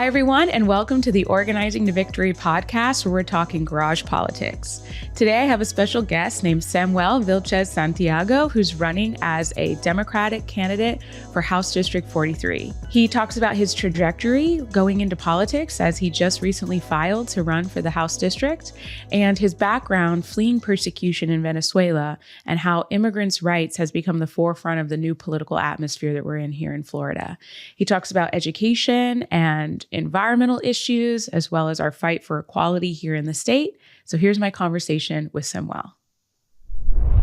everyone, and welcome to the Organizing to Victory podcast, where we're talking garage politics. Today, I have a special guest named Samuel Vilchez Santiago, who's running as a Democratic candidate for House District 43. He talks about his trajectory going into politics, as he just recently filed to run for the House District, and his background fleeing persecution in Venezuela, and how immigrants' rights has become the forefront of the new political atmosphere that we're in here in Florida. He talks about education and environmental issues, as well as our fight for equality here in the state. So here's my conversation with Samuel.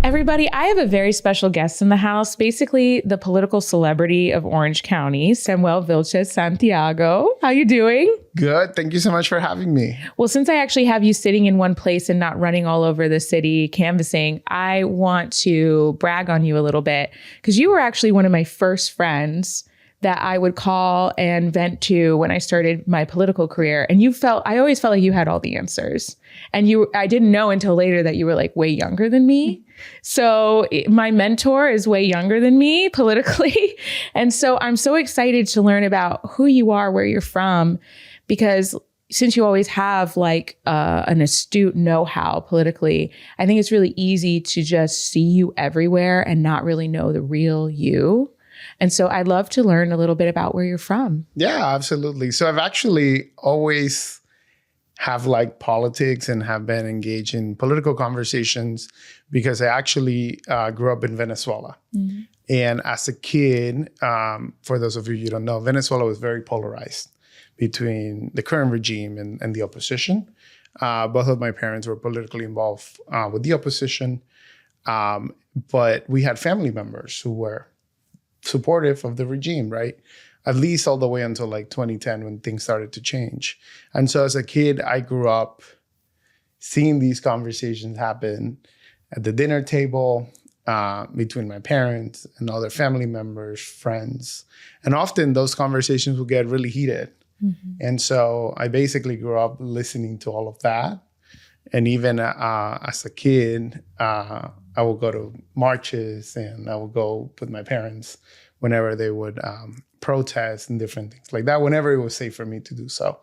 Everybody, I have a very special guest in the house, basically the political celebrity of Orange County, Samuel Vilchez Santiago. How you doing? Good. Thank you so much for having me. Well, since I actually have you sitting in one place and not running all over the city canvassing, I want to brag on you a little bit, because you were actually one of my first friends that I would call and vent to when I started my political career. And I always felt like you had all the answers. And I didn't know until later that you were like way younger than me. So my mentor is way younger than me politically. And so I'm so excited to learn about who you are, where you're from, because since you always have like an astute know-how politically, I think it's really easy to just see you everywhere and not really know the real you. And so I'd love to learn a little bit about where you're from. Yeah, absolutely. So I've actually always have liked politics and have been engaged in political conversations because I actually grew up in Venezuela. Mm-hmm. And as a kid, for those of you who don't know, Venezuela was very polarized between the current regime and the opposition. Both of my parents were politically involved with the opposition. But we had family members who were supportive of the regime, right? At least all the way until like 2010 when things started to change. And so as a kid, I grew up seeing these conversations happen at the dinner table between my parents and other family members, friends. And often those conversations would get really heated. Mm-hmm. And so I basically grew up listening to all of that. And even as a kid, I would go to marches and I would go with my parents whenever they would protest and different things like that, whenever it was safe for me to do so.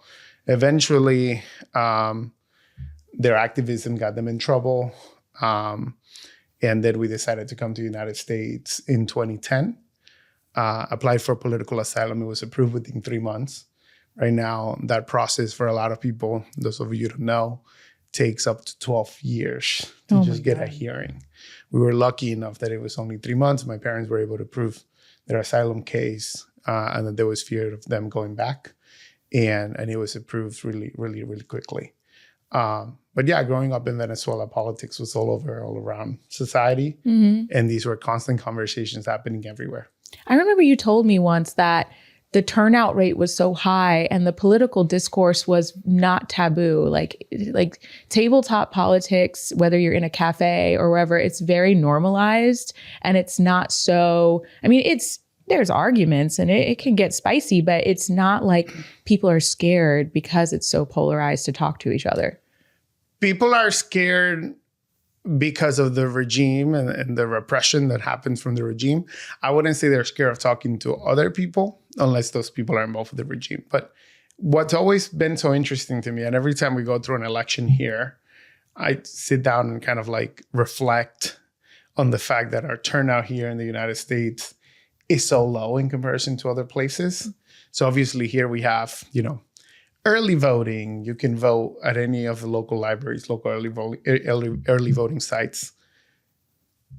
Eventually, their activism got them in trouble. And then we decided to come to the United States in 2010, applied for political asylum. It was approved within 3 months. Right now, that process for a lot of people, those of you who don't know, takes up to 12 years to just get a hearing. We were lucky enough that it was only 3 months. My parents were able to prove their asylum case and that there was fear of them going back. And it was approved really, really, really quickly. But yeah, growing up in Venezuela, politics was all around society. Mm-hmm. And these were constant conversations happening everywhere. I remember you told me once that the turnout rate was so high and the political discourse was not taboo. Like tabletop politics, whether you're in a cafe or wherever, it's very normalized and it's not so, there's arguments and it can get spicy, but it's not like people are scared because it's so polarized to talk to each other. People are scared because of the regime and the repression that happens from the regime. I wouldn't say they're scared of talking to other people unless those people are involved with the regime. But what's always been so interesting to me, and every time we go through an election here, I sit down and kind of like reflect on the fact that our turnout here in the United States is so low in comparison to other places. So obviously here we have, early voting. You can vote at any of the local libraries, local early voting sites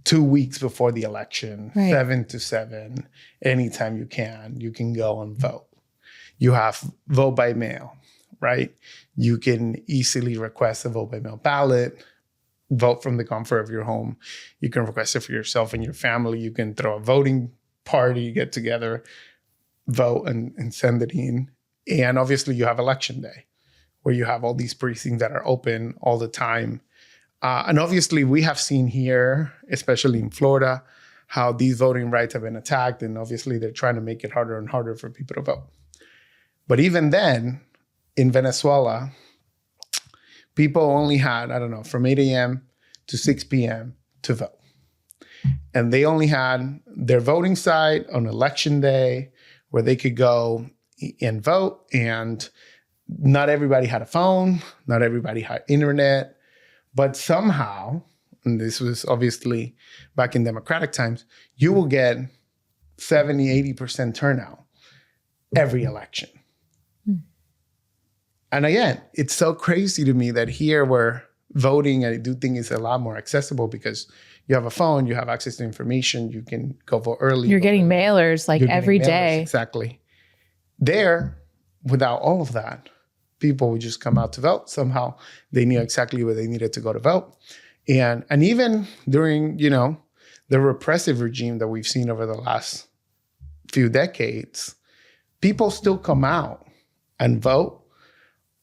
2 weeks before the election, right. 7 to 7, anytime you can go and vote. You have vote by mail, right? You can easily request a vote by mail ballot, vote from the comfort of your home. You can request it for yourself and your family. You can throw a voting party, get together, vote and send it in. And obviously you have election day where you have all these precincts that are open all the time. And obviously we have seen here, especially in Florida, how these voting rights have been attacked. And obviously they're trying to make it harder and harder for people to vote. But even then, in Venezuela, people only had, from 8 a.m. to 6 p.m. to vote. And they only had their voting site on election day where they could go and vote. And not everybody had a phone, not everybody had internet, but somehow, and this was obviously back in democratic times, you will get 70, 80% turnout every election. And again, it's so crazy to me that here where voting, I do think is a lot more accessible because you have a phone, you have access to information, you can go vote early. You're getting mailers like every day. Exactly. There, without all of that, people would just come out to vote. Somehow they knew exactly where they needed to go to vote. And even during, the repressive regime that we've seen over the last few decades, people still come out and vote,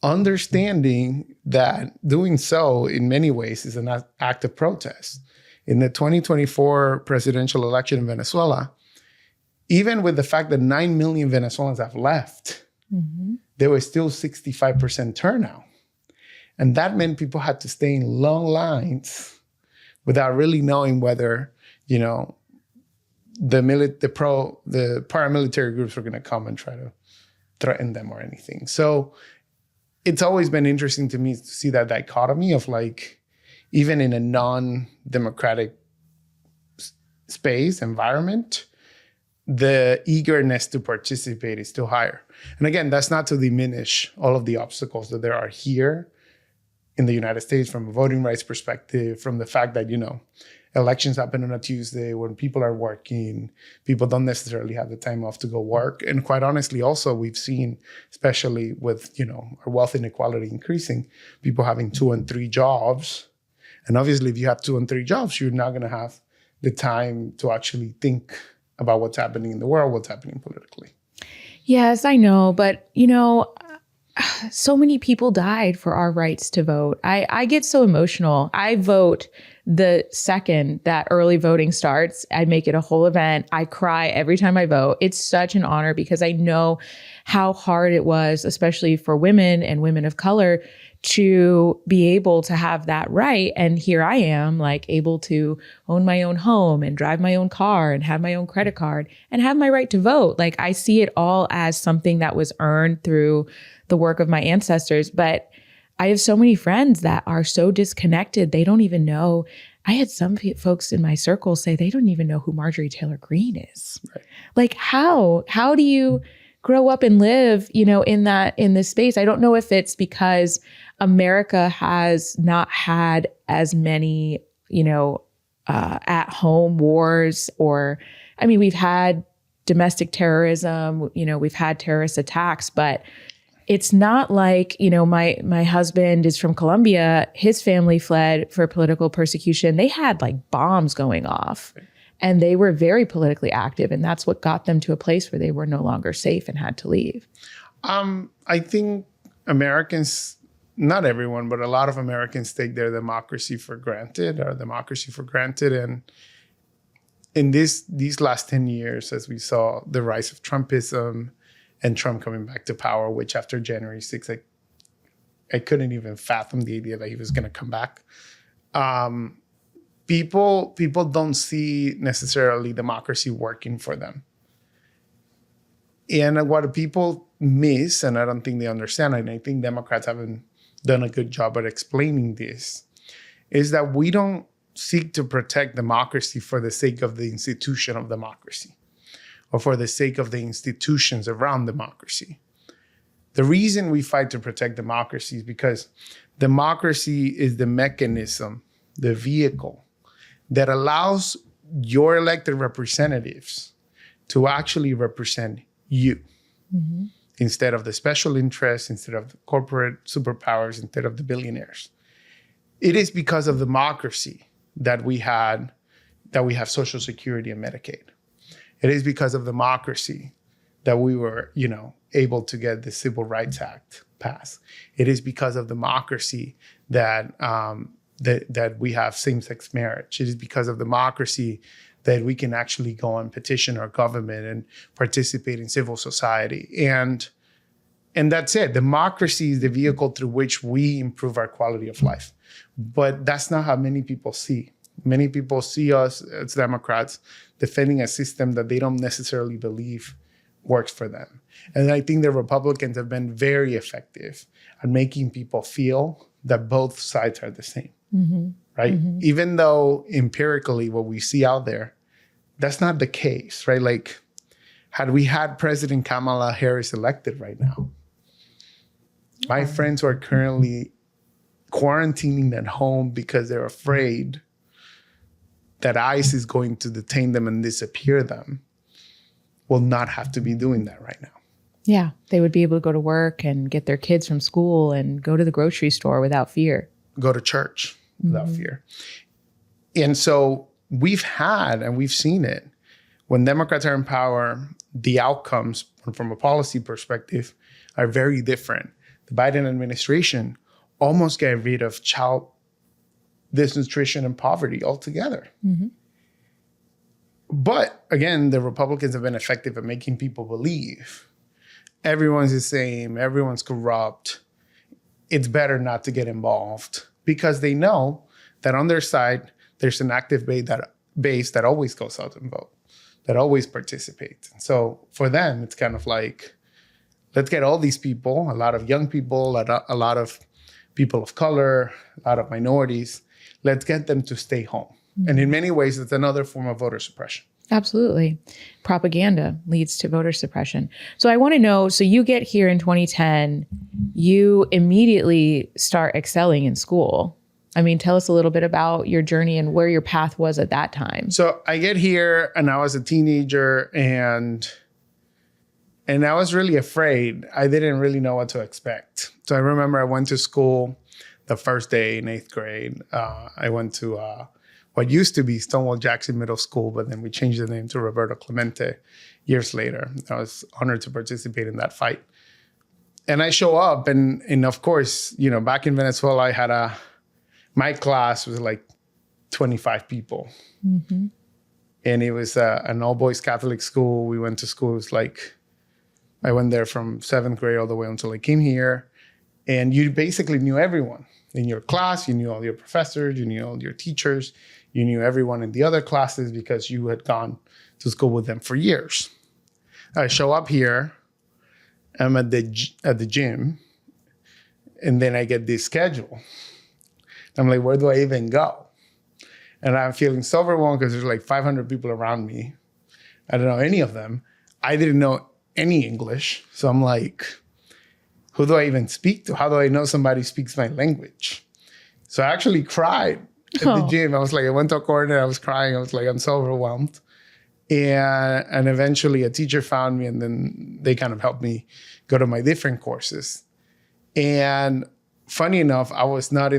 understanding that doing so in many ways is an act of protest. In the 2024 presidential election in Venezuela, even with the fact that 9 million Venezuelans have left, there was still 65% turnout. And that meant people had to stay in long lines without really knowing whether, the paramilitary groups were going to come and try to threaten them or anything. So it's always been interesting to me to see that dichotomy of even in a non-democratic space, environment, the eagerness to participate is still higher. And again, that's not to diminish all of the obstacles that there are here in the United States from a voting rights perspective, from the fact that, elections happen on a Tuesday when people are working, people don't necessarily have the time off to go work. And quite honestly, also we've seen, especially with, our wealth inequality increasing, people having 2 and 3 jobs. And obviously if you have 2 and 3 jobs, you're not going to have the time to actually think about what's happening in the world, what's happening politically. Yes, I know. But, so many people died for our rights to vote. I get so emotional. I vote the second that early voting starts. I make it a whole event. I cry every time I vote. It's such an honor because I know how hard it was, especially for women and women of color, to be able to have that right. And here I am, able to own my own home and drive my own car and have my own credit card and have my right to vote. I see it all as something that was earned through the work of my ancestors. But I have so many friends that are so disconnected. They don't even know. I had some folks in my circle say they don't even know who Marjorie Taylor Greene is. Right. How do you grow up and live, in this space? I don't know if it's because America has not had as many, at-home wars we've had domestic terrorism, we've had terrorist attacks, but it's not like, my husband is from Colombia. His family fled for political persecution. They had bombs going off and they were very politically active. And that's what got them to a place where they were no longer safe and had to leave. I think Americans, not everyone, but a lot of Americans take their democracy for granted. And in these last 10 years, as we saw the rise of Trumpism and Trump coming back to power, which after January 6th, I couldn't even fathom the idea that he was going to come back. People don't see necessarily democracy working for them. And what people miss, and I don't think they understand, and I think Democrats haven't done a good job at explaining this, is that we don't seek to protect democracy for the sake of the institution of democracy or for the sake of the institutions around democracy. The reason we fight to protect democracy is because democracy is the mechanism, the vehicle that allows your elected representatives to actually represent you instead of the special interests, instead of the corporate superpowers, instead of the billionaires. It is because of democracy that we have Social Security and Medicaid. It is because of democracy that we were, able to get the Civil Rights Act passed. It is because of democracy that that we have same-sex marriage. It is because of democracy that we can actually go and petition our government and participate in civil society. And that's it. Democracy is the vehicle through which we improve our quality of life. But that's not how many people see. Many people see us as Democrats defending a system that they don't necessarily believe works for them. And I think the Republicans have been very effective at making people feel that both sides are the same, right? Even though empirically what we see out there, that's not the case, right? Like, had we had President Kamala Harris elected right now, my friends who are currently quarantining at home because they're afraid that ICE is going to detain them and disappear them will not have to be doing that right now. Yeah, they would be able to go to work and get their kids from school and go to the grocery store without fear. Go to church without fear. And so we've had, and we've seen it, when Democrats are in power, the outcomes from a policy perspective are very different. The Biden administration almost got rid of child disnutrition and poverty altogether. But again, the Republicans have been effective at making people believe everyone's the same, everyone's corrupt. It's better not to get involved because they know that on their side, there's an active base that always goes out and vote, that always participates. And so for them, it's kind of like, let's get all these people, a lot of young people, a lot of people of color, a lot of minorities, let's get them to stay home. And in many ways, it's another form of voter suppression. Absolutely. Propaganda leads to voter suppression. So I want to know, so you get here in 2010, you immediately start excelling in school. I mean, tell us a little bit about your journey and where your path was at that time. So I get here and I was a teenager and I was really afraid. I didn't really know what to expect. So I remember I went to school the first day in 8th grade. I went to what used to be Stonewall Jackson Middle School, but then we changed the name to Roberto Clemente years later. I was honored to participate in that fight. And I show up and of course, you know, back in Venezuela, I had my class was like 25 people. And it was an all-boys Catholic school. We went to school. It was like, I went there from 7th grade all the way until I came here. And you basically knew everyone in your class. You knew all your professors. You knew all your teachers. You knew everyone in the other classes because you had gone to school with them for years. I show up here. I'm at the gym. And then I get this schedule. I'm like, where do I even go? And I'm feeling so overwhelmed because there's like 500 people around me. I don't know any of them. I didn't know any English. So I'm like, who do I even speak to? How do I know somebody speaks my language? So I actually cried at the gym. I was like, I went to a corner, I was crying. I was like, I'm so overwhelmed. And eventually a teacher found me and then they kind of helped me go to my different courses. And funny enough, I was not put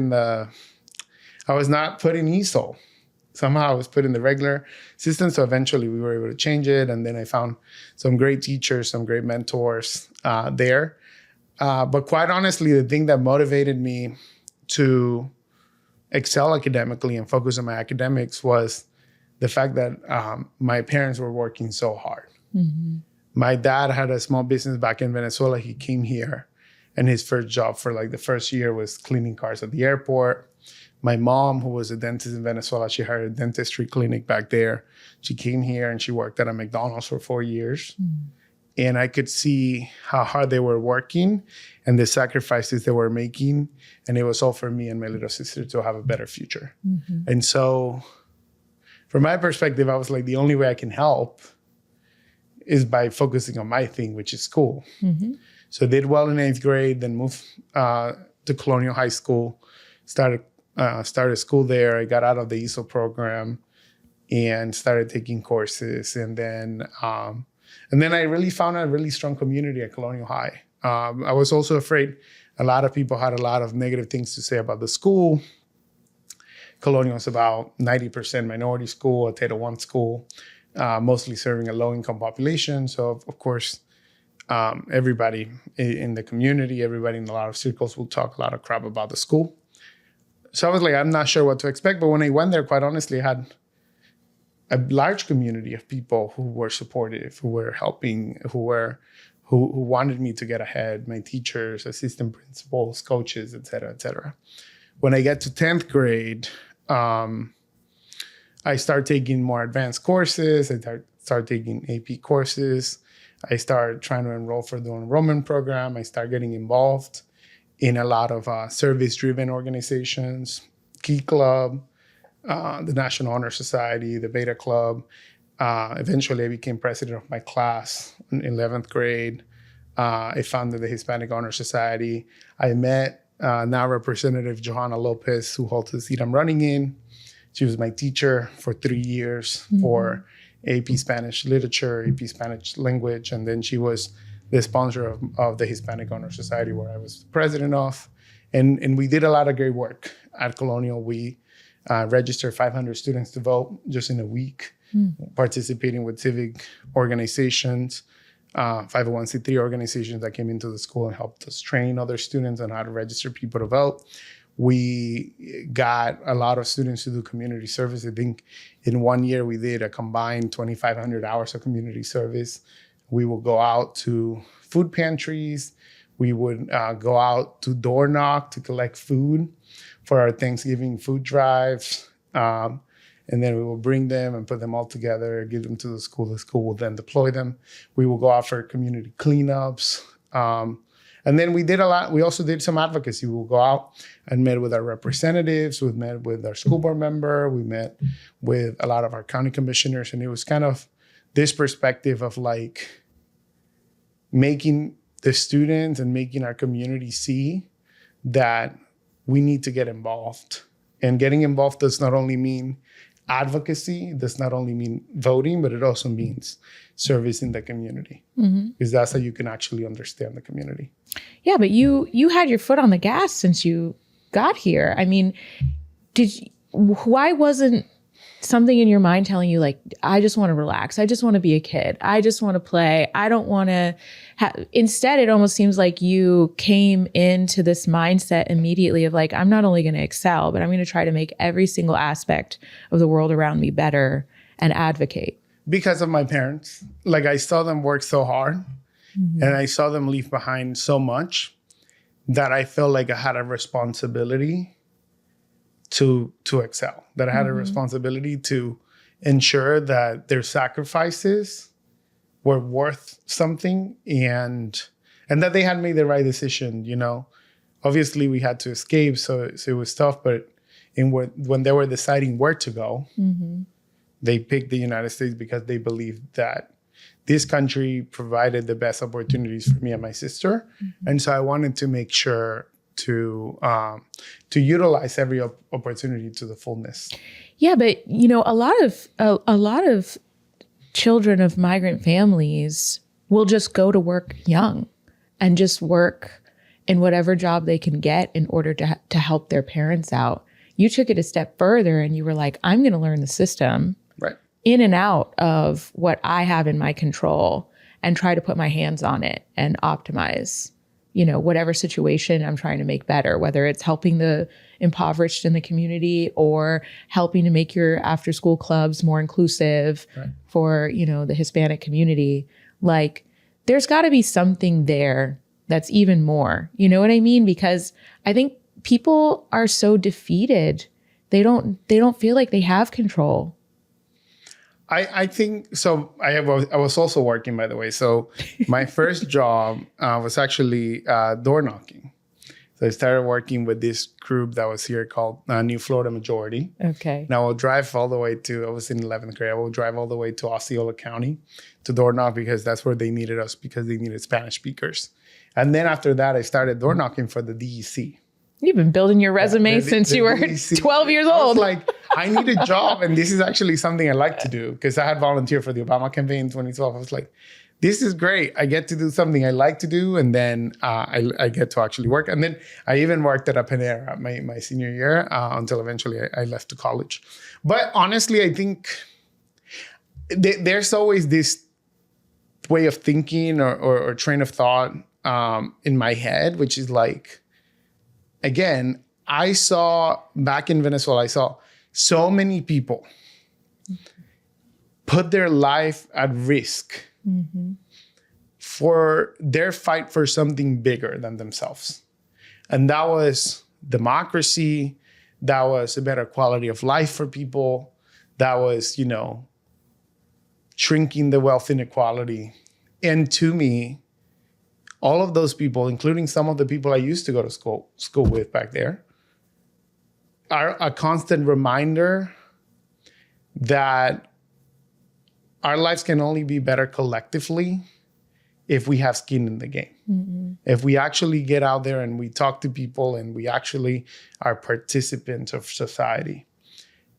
in ESOL. Somehow I was put in the regular system. So eventually we were able to change it. And then I found some great teachers, some great mentors there. But quite honestly, the thing that motivated me to excel academically and focus on my academics was the fact that my parents were working so hard. My dad had a small business back in Venezuela. He came here and his first job for like the first year was cleaning cars at the airport. My mom, who was a dentist in Venezuela, she had a dentistry clinic back there. She came here and she worked at a McDonald's for 4 years. And I could see how hard they were working and the sacrifices they were making. And it was all for me and my little sister to have a better future. And so from my perspective, I was like, the only way I can help is by focusing on my thing, which is school. So I did well in 8th grade, then moved to Colonial High School, started school there. I got out of the ESOL program and started taking courses. And then I really found a really strong community at Colonial High. I was also afraid a lot of people had a lot of negative things to say about the school. Colonial is about 90% minority school, a Title I school, mostly serving a low-income population. So, of course, everybody in the community, everybody in a lot of circles will talk a lot of crap about the school. So I was like, I'm not sure what to expect. But when I went there, quite honestly, I had a large community of people who were supportive, who were helping, who wanted me to get ahead, my teachers, assistant principals, coaches, et cetera, et cetera. When I get to 10th grade, I start taking more advanced courses. I start taking AP courses. I started trying to enroll for the enrollment program. I started getting involved in a lot of service-driven organizations, Key Club, the National Honor Society, the Beta Club. Eventually, I became president of my class in 11th grade. I founded the Hispanic Honor Society. I met now Representative Johanna Lopez, who holds the seat I'm running in. She was my teacher for 3 years for AP Spanish Literature, AP Spanish Language, and then she was the sponsor of the Hispanic Honor Society, where I was president of. And we did a lot of great work at Colonial. We registered 500 students to vote just in a week, participating with civic organizations, 501c3 organizations that came into the school and helped us train other students on how to register people to vote. We got a lot of students to do community service. I think in 1 year we did a combined 2,500 hours of community service. We would go out to food pantries. We would go out to door knock to collect food for our Thanksgiving food drives. And then we will bring them and put them all together, give them to the school. The school will then deploy them. We will go out for community cleanups. And then we did a lot. We also did some advocacy. We will go out and met with our representatives. We met with our school board member. We met with a lot of our county commissioners. And it was kind of this perspective of like making the students and making our community see that we need to get involved. And getting involved does not only mean advocacy, does not only mean voting, but it also means service in the community, because that's how you can actually understand the community. Yeah, but you had your foot on the gas since you got here. I mean, why wasn't something in your mind telling you like, I just want to relax. I just want to be a kid. I just want to play. I don't want to instead, it almost seems like you came into this mindset immediately of like, I'm not only going to excel, but I'm going to try to make every single aspect of the world around me better and advocate. Because of my parents. Like I saw them work so hard and I saw them leave behind so much that I felt like I had a responsibility to excel, that I had a responsibility to ensure that their sacrifices were worth something and that they had made the right decision, you know. Obviously, we had to escape, so it was tough, but when they were deciding where to go, they picked the United States because they believed that this country provided the best opportunities for me and my sister. And so I wanted to make sure to utilize every opportunity to the fullness. Yeah, but you know, a lot of children of migrant families will just go to work young and just work in whatever job they can get in order to help their parents out. You took it a step further and you were like, I'm going to learn the system in and out of what I have in my control and try to put my hands on it and optimize, you know, whatever situation I'm trying to make better, whether it's helping the impoverished in the community or helping to make your after school clubs more inclusive for, you know, the Hispanic community. Like there's got to be something there that's even more, you know what I mean? Because I think people are so defeated. They don't feel like they have control. I think so. I was also working, by the way. So my first job was actually door knocking. So I started working with this group that was here called New Florida Majority. Okay. Now I'll drive all the way to, I was in 11th grade. I will drive all the way to Osceola County to door knock because that's where they needed us, because they needed Spanish speakers. And then after that, I started door knocking for the DEC. You've been building your resume since you were 12 years old. I was like, I need a job. And this is actually something I like to do, because I had volunteered for the Obama campaign in 2012. I was like, this is great. I get to do something I like to do. And then I get to actually work. And then I even worked at a Panera my senior year until eventually I left to college. But honestly, I think there's always this way of thinking or train of thought in my head, which is like, again, I saw back in Venezuela, I saw so many people put their life at risk for their fight for something bigger than themselves. And that was democracy. That was a better quality of life for people. That was, you know, shrinking the wealth inequality. And to me, all of those people, including some of the people I used to go to school with back there, are a constant reminder that our lives can only be better collectively if we have skin in the game. Mm-hmm. If we actually get out there and we talk to people and we actually are participants of society.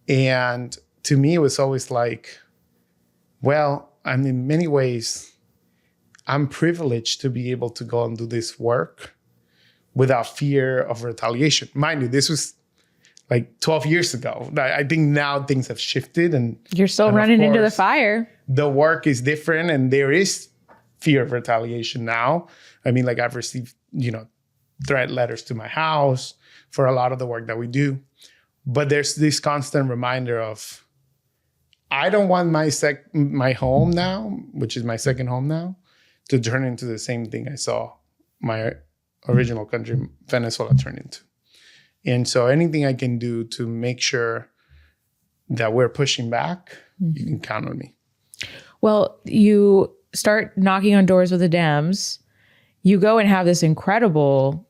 And to me, it was always like, well, and in many ways, I'm privileged to be able to go and do this work without fear of retaliation. Mind you, this was like 12 years ago. I think now things have shifted, and you're still running into the fire. The work is different, and there is fear of retaliation now. I mean, like I've received, threat letters to my house for a lot of the work that we do. But there's this constant reminder of, I don't want my home now, which is my second home now, to turn into the same thing I saw my original country, Venezuela, turn into. And so anything I can do to make sure that we're pushing back, you can count on me. Well, you start knocking on doors with the Dems. You go and have this incredible,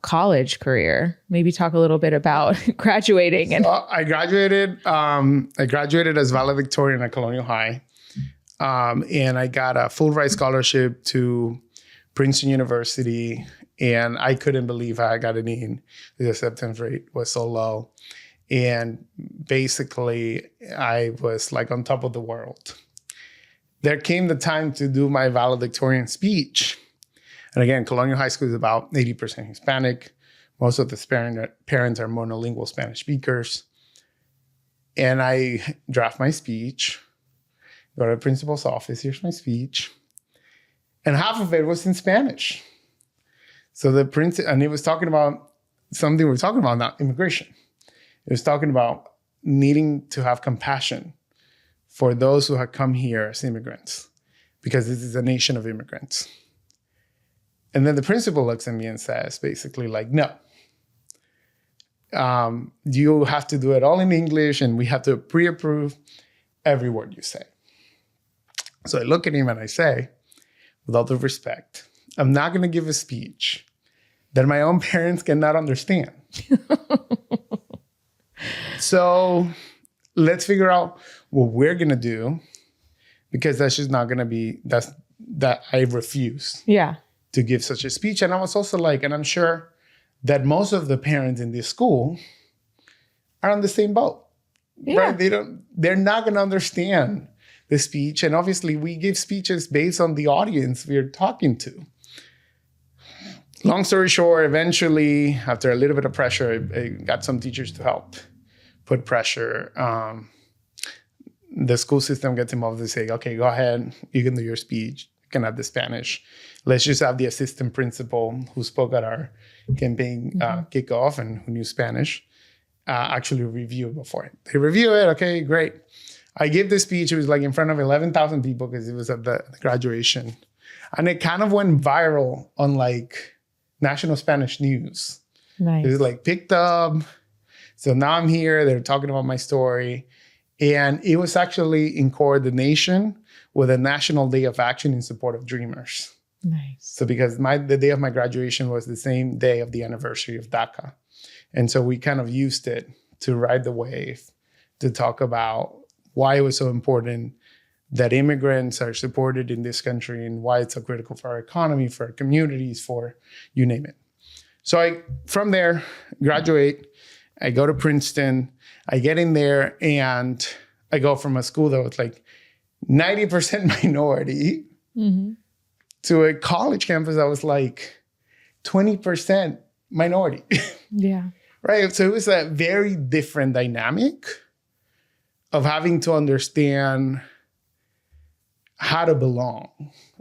college career. Maybe talk a little bit about graduating. And I graduated as valedictorian at Colonial High. And I got a full ride scholarship to Princeton University. And I couldn't believe how I got it in. The acceptance rate was so low. And basically, I was like on top of the world. There came the time to do my valedictorian speech. And again, Colonial High School is about 80% Hispanic. Most of the parents are monolingual Spanish speakers. And I draft my speech, go to the principal's office, here's my speech. And half of it was in Spanish. So and it was talking about something we're talking about now, immigration. It was talking about needing to have compassion for those who have come here as immigrants, because this is a nation of immigrants. And then the principal looks at me and says, basically like, no, you have to do it all in English and we have to pre-approve every word you say. So I look at him and I say, with all due respect, I'm not going to give a speech that my own parents cannot understand. So let's figure out what we're going to do, because that's just not going to be, that I refuse to give such a speech. And I was also like, and I'm sure that most of the parents in this school are on the same boat, right? They're not going to understand the speech. And obviously we give speeches based on the audience we're talking to. Long story short, eventually, after a little bit of pressure, I got some teachers to help put pressure. The school system gets involved. They say, okay, go ahead. You can do your speech. You can have the Spanish. Let's just have the assistant principal who spoke at our campaign kickoff and who knew Spanish actually review it before. They review it. Okay, great. I gave the speech. It was like in front of 11,000 people because it was at the graduation. And it kind of went viral on like national Spanish news. Nice. It was like picked up. So now I'm here. They're talking about my story. And it was actually in coordination with a National Day of Action in support of Dreamers. Nice. So because the day of my graduation was the same day of the anniversary of DACA. And so we kind of used it to ride the wave, to talk about why it was so important that immigrants are supported in this country and why it's so critical for our economy, for our communities, for you name it. So I, from there, graduate. I go to Princeton. I get in there and I go from a school that was like 90% minority to a college campus that was like 20% minority. Yeah. Right. So it was a very different dynamic of having to understand how to belong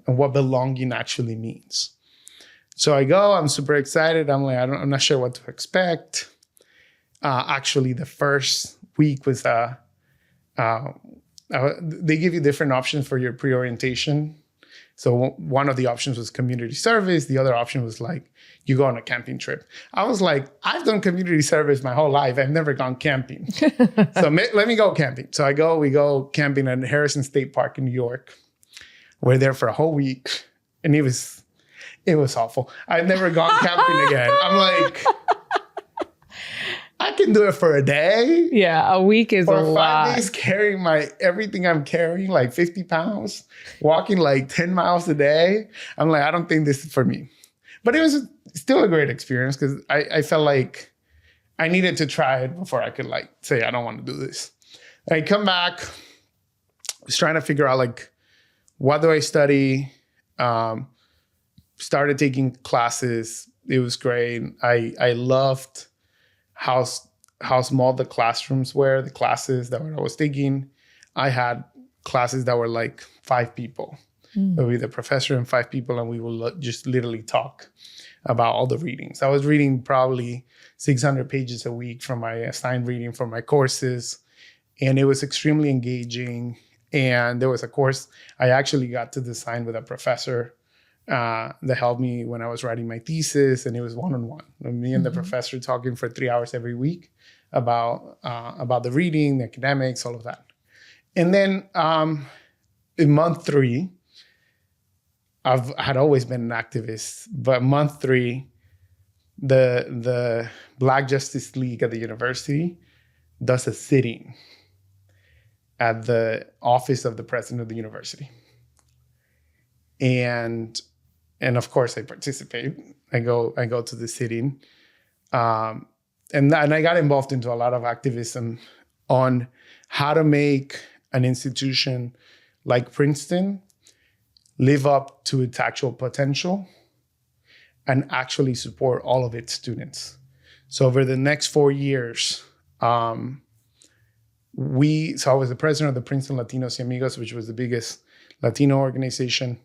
and what belonging actually means. So I go, I'm super excited. I'm like, I'm not sure what to expect. Actually, the first week was, they give you different options for your pre-orientation. So one of the options was community service. The other option was like, you go on a camping trip. I was like, I've done community service my whole life. I've never gone camping. So let me go camping. So we go camping at Harrison State Park in New York. We're there for a whole week, and it was awful. I've never gone camping again. I'm like, I can do it for a day. Yeah, a week is a lot. 5 days carrying everything I'm carrying, like 50 pounds, walking like 10 miles a day. I'm like, I don't think this is for me. But it was still a great experience because I felt like I needed to try it before I could like say, I don't want to do this. I come back, was trying to figure out like, what do I study? Started taking classes. It was great. I loved how small the classrooms were, the classes that I was taking. I had classes that were like 5 people. It would be the professor and 5 people, and we would just literally talk about all the readings. I was reading probably 600 pages a week from my assigned reading for my courses, and it was extremely engaging. And there was a course I actually got to design with a professor that helped me when I was writing my thesis, and it was one-on-one. Me and the professor talking for 3 hours every week about the reading, the academics, all of that. And then in month 3, I had always been an activist, but month 3, the Black Justice League at the university does a sitting at the office of the president of the university. And of course I participate. I go to the sitting. And I got involved into a lot of activism on how to make an institution like Princeton live up to its actual potential and actually support all of its students. So over the next 4 years, so I was the president of the Princeton Latinos y Amigos, which was the biggest Latino organization.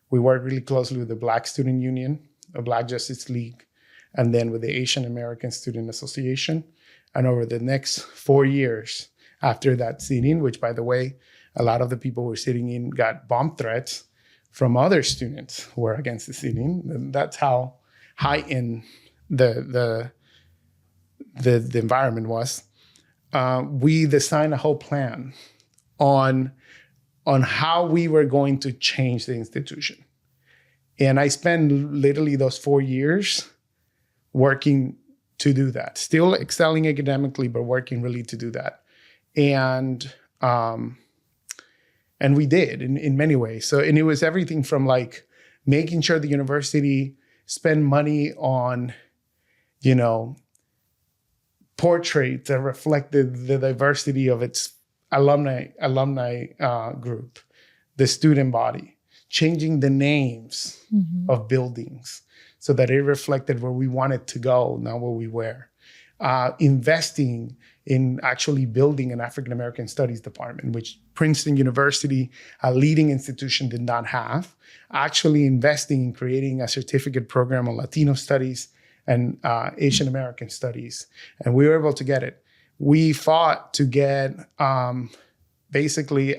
We worked really closely with the Black Student Union, the Black Justice League, and then with the Asian American Student Association. And over the next 4 years after that sitting, which by the way, a lot of the people who were sitting in got bomb threats from other students who were against the sitting. And that's how heightened the environment was. We designed a whole plan on how we were going to change the institution. And I spent literally those 4 years working to do that, still excelling academically, but working really to do that. And we did in many ways. So, and it was everything from like making sure the university spend money on, portraits that reflected the diversity of its alumni group, the student body, changing the names of buildings so that it reflected where we wanted to go, not where we were. Investing in actually building an African American Studies department, which Princeton University, a leading institution, did not have. Actually investing in creating a certificate program on Latino studies and Asian American studies. And we were able to get it. We fought to get basically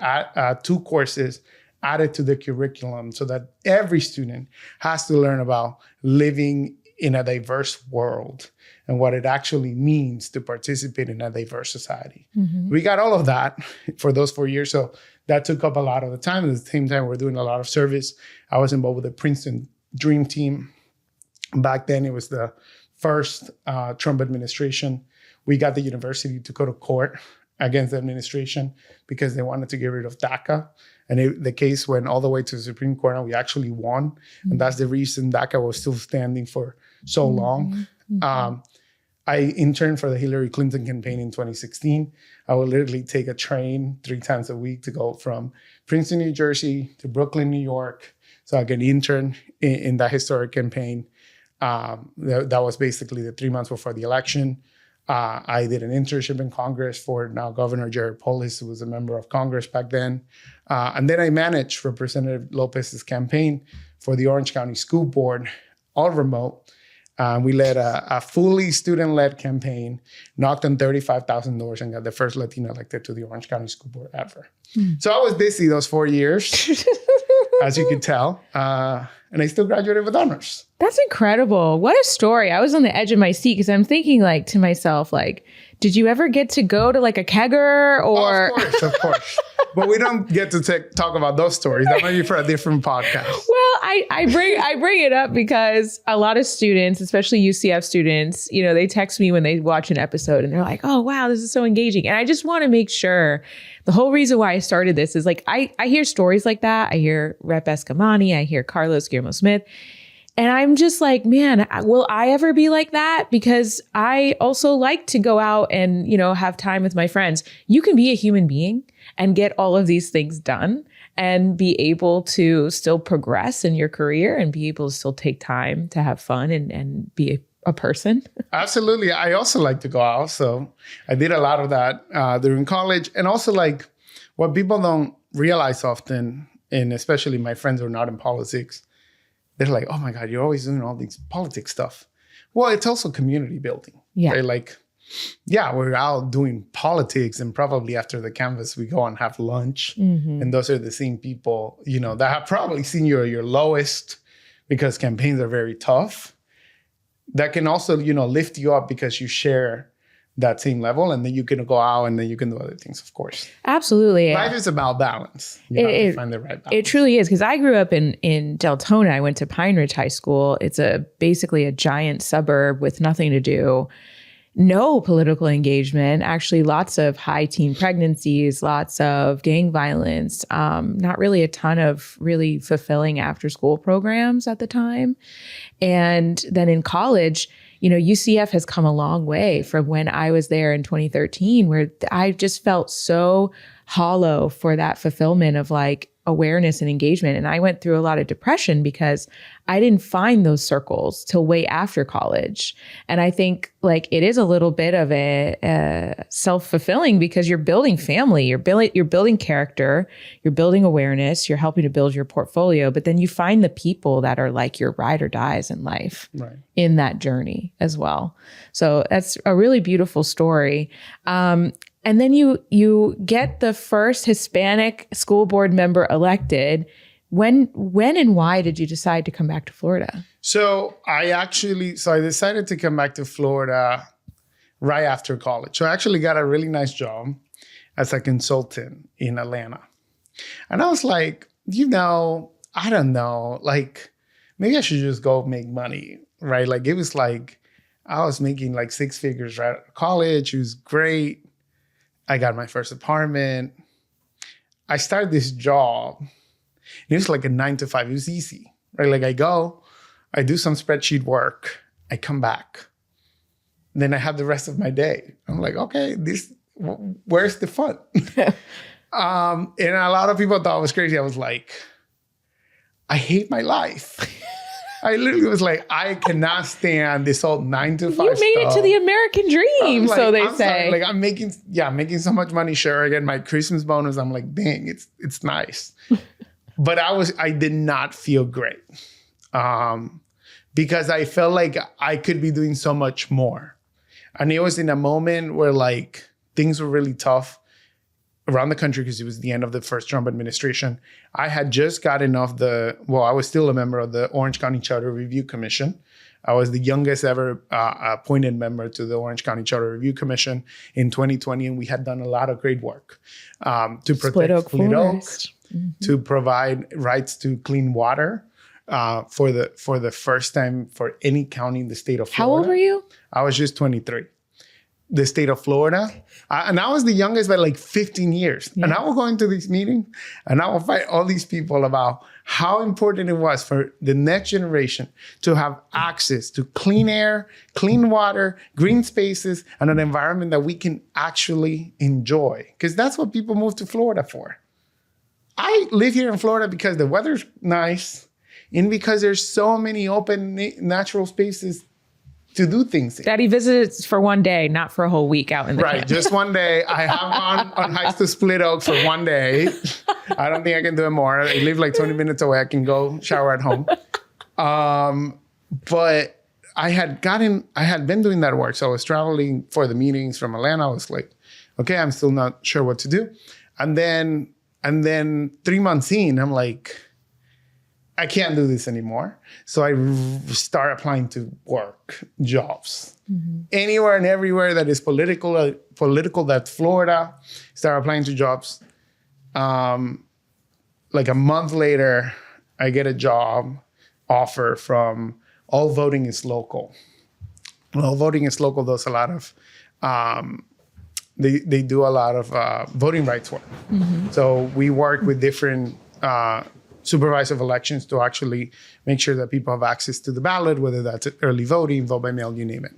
2 courses added to the curriculum so that every student has to learn about living in a diverse world and what it actually means to participate in a diverse society. We got all of that for those 4 years. So that took up a lot of the time. At the same time, we're doing a lot of service. I was involved with the Princeton Dream Team. Back then, it was the first Trump administration. We got the university to go to court against the administration because they wanted to get rid of DACA. And the case went all the way to the Supreme Court, and we actually won. And that's the reason DACA was still standing for so long. I interned for the Hillary Clinton campaign in 2016. I would literally take a train 3 times a week to go from Princeton, New Jersey to Brooklyn, New York, so I could intern in that historic campaign. That was basically the 3 months before the election. I did an internship in Congress for now Governor Jared Polis, who was a member of Congress back then. And then I managed Representative Lopez's campaign for the Orange County School Board, all remote. We led a fully student-led campaign, knocked on 35,000 doors, and got the first Latina elected to the Orange County School Board ever. So I was busy those 4 years. as you could tell. And I still graduated with honors. That's incredible. What a story. I was on the edge of my seat because I'm thinking like to myself, like, did you ever get to go to like a kegger or? Oh, of course. But we don't get to talk about those stories. That might be for a different podcast. Well, I bring it up because a lot of students, especially UCF students, you know, they text me when they watch an episode and they're like, oh, wow, this is so engaging. And I just want to make sure the whole reason why I started this is like, I hear stories like that. I hear Rep. Escamani, I hear Carlos Guillermo Smith. And I'm just like, man, will I ever be like that? Because I also like to go out and, you know, have time with my friends. You can be a human being and get all of these things done and be able to still progress in your career and be able to still take time to have fun and be a person. Absolutely. I also like to go out. So I did a lot of that during college. And also like what people don't realize often, and especially my friends who are not in politics, they're like, oh my God, you're always doing all these politics stuff. Well, it's also community building. Yeah. Right? Like, yeah, we're out doing politics and probably after the canvas, we go and have lunch. Mm-hmm. And those are the same people, you know, that have probably seen you at your lowest because campaigns are very tough. That can also, you know, lift you up because you share that same level, and then you can go out and then you can do other things, of course. Absolutely. Life is about balance. You have to find the right balance. It truly is, because I grew up in Deltona. I went to Pine Ridge High School. It's basically a giant suburb with nothing to do. No political engagement, actually lots of high teen pregnancies, lots of gang violence, not really a ton of really fulfilling after school programs at the time. And then in college, you know, UCF has come a long way from when I was there in 2013, where I just felt so hollow for that fulfillment of like awareness and engagement. And I went through a lot of depression because I didn't find those circles till way after college. And I think like it is a little bit of a self-fulfilling because you're building family, you're building character, you're building awareness, you're helping to build your portfolio, but then you find the people that are like your ride or dies in life in that journey as well. So that's a really beautiful story. And then you get the first Hispanic school board member elected. When and why did you decide to come back to Florida? So I decided to come back to Florida right after college. So I actually got a really nice job as a consultant in Atlanta. And I was like, you know, I don't know, like maybe I should just go make money, right? Like it was like, I was making like 6 figures right out of college. It was great. I got my first apartment. I started this job. It was like a 9 to 5. It was easy, right? Like I go, I do some spreadsheet work, I come back. Then I have the rest of my day. I'm like, okay, where's the fun? And a lot of people thought I was crazy. I was like, I hate my life. I literally was like, I cannot stand this whole 9 to 5 You made stuff. it to the American dream, like, so they say. Sorry, like I'm making so much money. Sure, I get my Christmas bonus. I'm like, dang, it's nice. But I did not feel great because I felt like I could be doing so much more. And it was in a moment where like things were really tough around the country because it was the end of the first Trump administration. I had just gotten off I was still a member of the Orange County Charter Review Commission. I was the youngest ever appointed member to the Orange County Charter Review Commission in 2020. And we had done a lot of great work to protect Split Oak, to provide rights to clean water for the first time for any county in the state of Florida. How old were you? I was just 23. The state of Florida. And I was the youngest by like 15 years. Yeah. And I will go into these meetings and I will fight all these people about how important it was for the next generation to have access to clean air, clean water, green spaces, and an environment that we can actually enjoy. Because that's what people move to Florida for. I live here in Florida because the weather's nice and because there's so many open natural spaces to do things in. Daddy visits for one day, not for a whole week out in the camp. Just one day. I have gone on hikes to Split Oak for one day. I don't think I can do it more. I live like 20 minutes away. I can go shower at home. But I had been doing that work. So I was traveling for the meetings from Atlanta. I was like, okay, I'm still not sure what to do. And then 3 months in, I'm like, I can't do this anymore. So I start applying to work, jobs. Anywhere and everywhere that is political, that's Florida, start applying to jobs. Like a month later, I get a job offer from All Voting is Local. All Voting is Local does a lot of, they do a lot of voting rights work. So we work with different supervisor of elections to actually make sure that people have access to the ballot, whether that's early voting, vote by mail, you name it.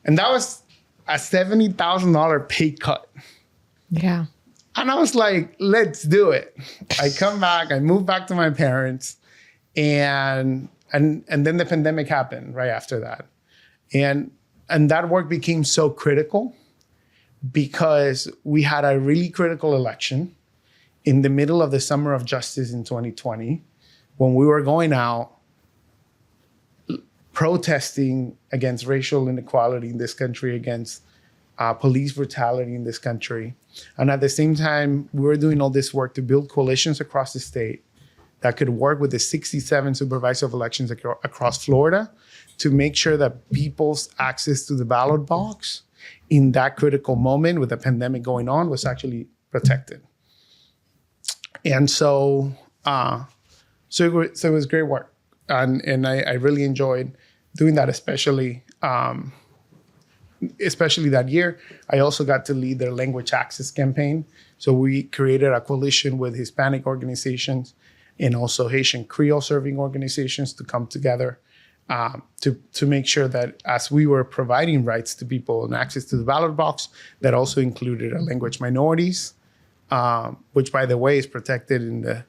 And that was a $70,000 pay cut. Yeah. And I was like, let's do it. I come back, I move back to my parents, and then the pandemic happened right after that. And that work became so critical because we had a really critical election in the middle of the summer of justice in 2020, when we were going out protesting against racial inequality in this country, against police brutality in this country. And at the same time, we were doing all this work to build coalitions across the state that could work with the 67 supervisor of elections across Florida to make sure that people's access to the ballot box in that critical moment with the pandemic going on was actually protected. And so it was great work. And I really enjoyed doing that, especially that year. I also got to lead their language access campaign. So we created a coalition with Hispanic organizations and also Haitian Creole serving organizations to come together to make sure that as we were providing rights to people and access to the ballot box, that also included language minorities, which, by the way, is protected in the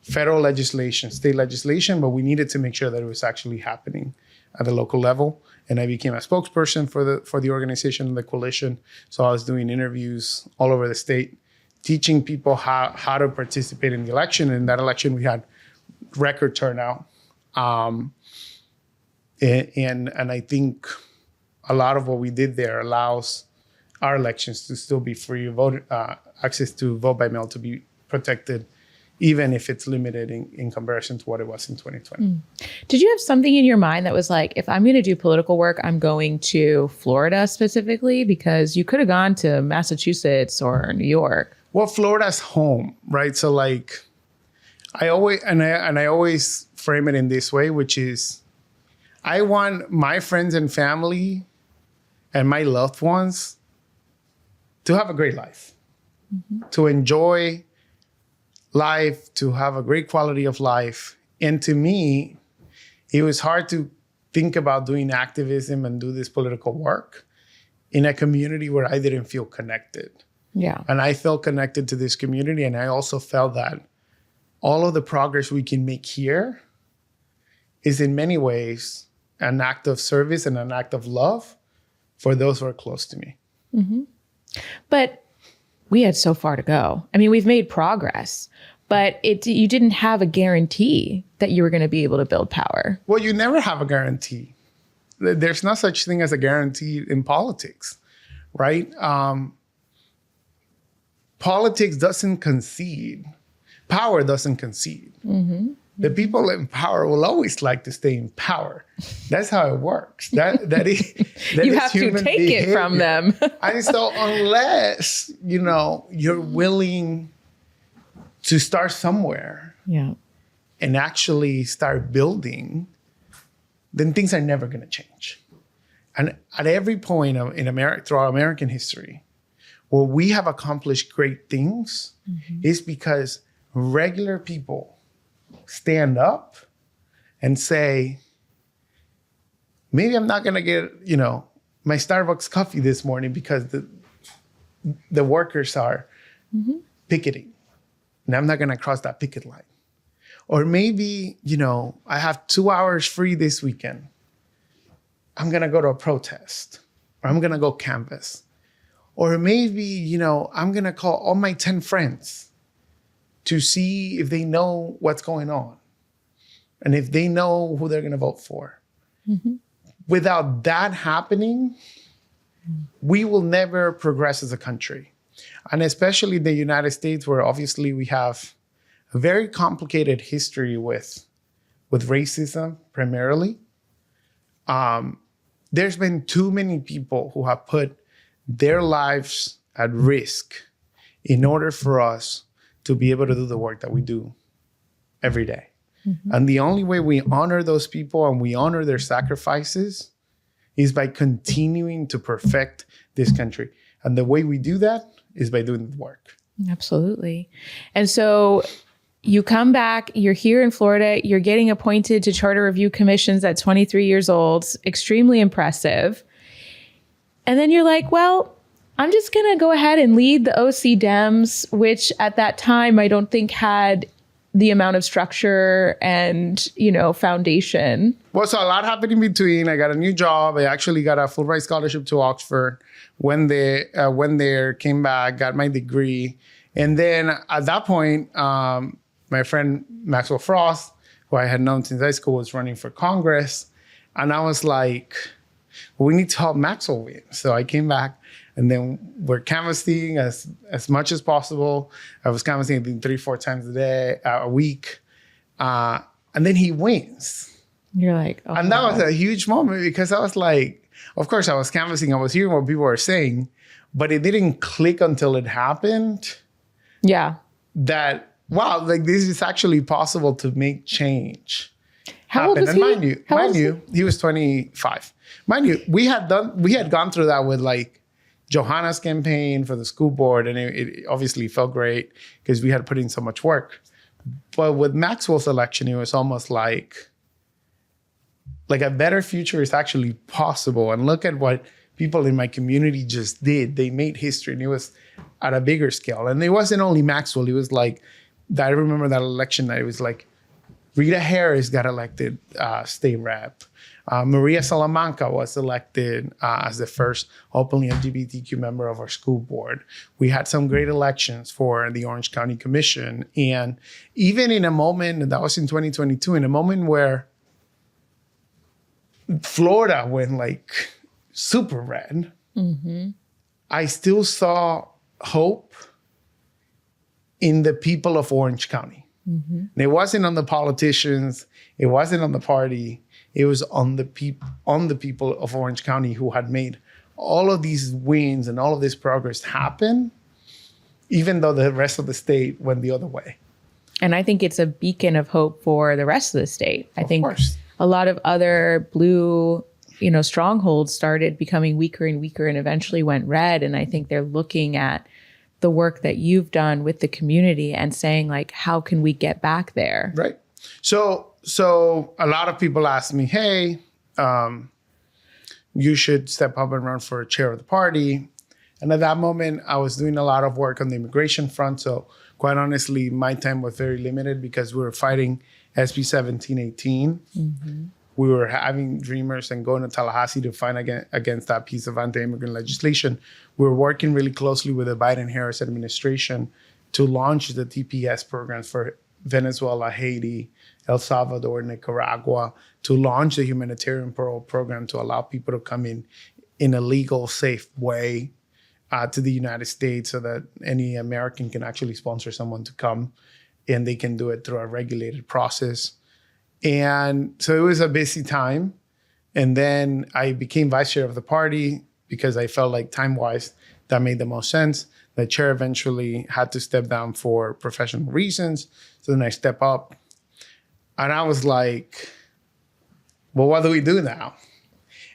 federal legislation, state legislation, but we needed to make sure that it was actually happening at the local level. And I became a spokesperson for the organization and the coalition. So I was doing interviews all over the state, teaching people how to participate in the election. In that election, we had record turnout. And I think a lot of what we did there allows our elections to still be free, access to vote by mail to be protected, even if it's limited in comparison to what it was in 2020. Did you have something in your mind that was like, if I'm going to do political work, I'm going to Florida specifically? Because you could have gone to Massachusetts or New York. Well, Florida's home, right? So like, I always frame it in this way, which is, I want my friends and family and my loved ones to have a great life, to enjoy life, to have a great quality of life. And to me, it was hard to think about doing activism and do this political work in a community where I didn't feel connected. Yeah. And I felt connected to this community. And I also felt that all of the progress we can make here is in many ways an act of service and an act of love for those who are close to me. But we had so far to go. I mean, we've made progress, but you didn't have a guarantee that you were going to be able to build power. Well, you never have a guarantee. There's no such thing as a guarantee in politics, right? Politics doesn't concede. Power doesn't concede. The people in power will always like to stay in power. That's how it works. That is you have to take behavior. It from them. And so unless, you're willing to start somewhere and actually start building, then things are never going to change. And at every point in America, throughout American history, where we have accomplished great things is because regular people stand up and say, maybe I'm not going to get, my Starbucks coffee this morning because the workers are picketing, and I'm not going to cross that picket line. Or maybe, I have 2 hours free this weekend. I'm going to go to a protest, or I'm going to go canvass. Or maybe, I'm going to call all my 10 friends to see if they know what's going on and if they know who they're going to vote for. Without that happening, we will never progress as a country. And especially the United States, where obviously we have a very complicated history with racism primarily. There's been too many people who have put their lives at risk in order for us to be able to do the work that we do every day. Mm-hmm. And the only way we honor those people and we honor their sacrifices is by continuing to perfect this country. And the way we do that is by doing the work. Absolutely. And so you come back, you're here in Florida, you're getting appointed to charter review commissions at 23 years old, extremely impressive. And then you're like, well, I'm just going to go ahead and lead the OC Dems, which at that time, I don't think had the amount of structure and, foundation. Well, so a lot happened in between. I got a new job. I actually got a Fulbright scholarship to Oxford. When they came back, got my degree. And then at that point, my friend Maxwell Frost, who I had known since high school, was running for Congress. And I was like, well, we need to help Maxwell win. So I came back and then we're canvassing as much as possible. I was canvassing, I think, 3-4 times a week. And then he wins. You're like, oh, and that was a huge moment because I was like, of course I was canvassing, I was hearing what people were saying, but it didn't click until it happened. Yeah. That, wow, like this is actually possible to make change. How old was he? Mind you, he was 25. Mind you, we had gone through that with like Johanna's campaign for the school board, and it obviously felt great because we had put in so much work. But with Maxwell's election, it was almost like a better future is actually possible. And look at what people in my community just did. They made history, and it was at a bigger scale. And it wasn't only Maxwell. It was like, I remember that election that it was like, Rita Harris got elected state rep. Maria Salamanca was elected as the first openly LGBTQ member of our school board. We had some great elections for the Orange County Commission. And even in a moment, that was in 2022, in a moment where Florida went like super red, mm-hmm. I still saw hope in the people of Orange County. Mm-hmm. And it wasn't on the politicians. It wasn't on the party. It was on the people of Orange County who had made all of these wins and all of this progress happen, even though the rest of the state went the other way. And I think it's a beacon of hope for the rest of the state. I think a lot of other blue, strongholds started becoming weaker and weaker and eventually went red. And I think they're looking at the work that you've done with the community and saying, like, how can we get back there? Right. So a lot of people ask me, hey, you should step up and run for chair of the party. And at that moment, I was doing a lot of work on the immigration front. So quite honestly, my time was very limited because we were fighting SB 1718. Mm-hmm. We were having dreamers and going to Tallahassee to fight against that piece of anti-immigrant legislation. We were working really closely with the Biden-Harris administration to launch the TPS programs for Venezuela, Haiti, El Salvador, Nicaragua, to launch the humanitarian parole program to allow people to come in a legal, safe way to the United States so that any American can actually sponsor someone to come and they can do it through a regulated process. And so it was a busy time. And then I became vice chair of the party because I felt like time-wise, that made the most sense. The chair eventually had to step down for professional reasons. So then I stepped up. And I was like, well, what do we do now?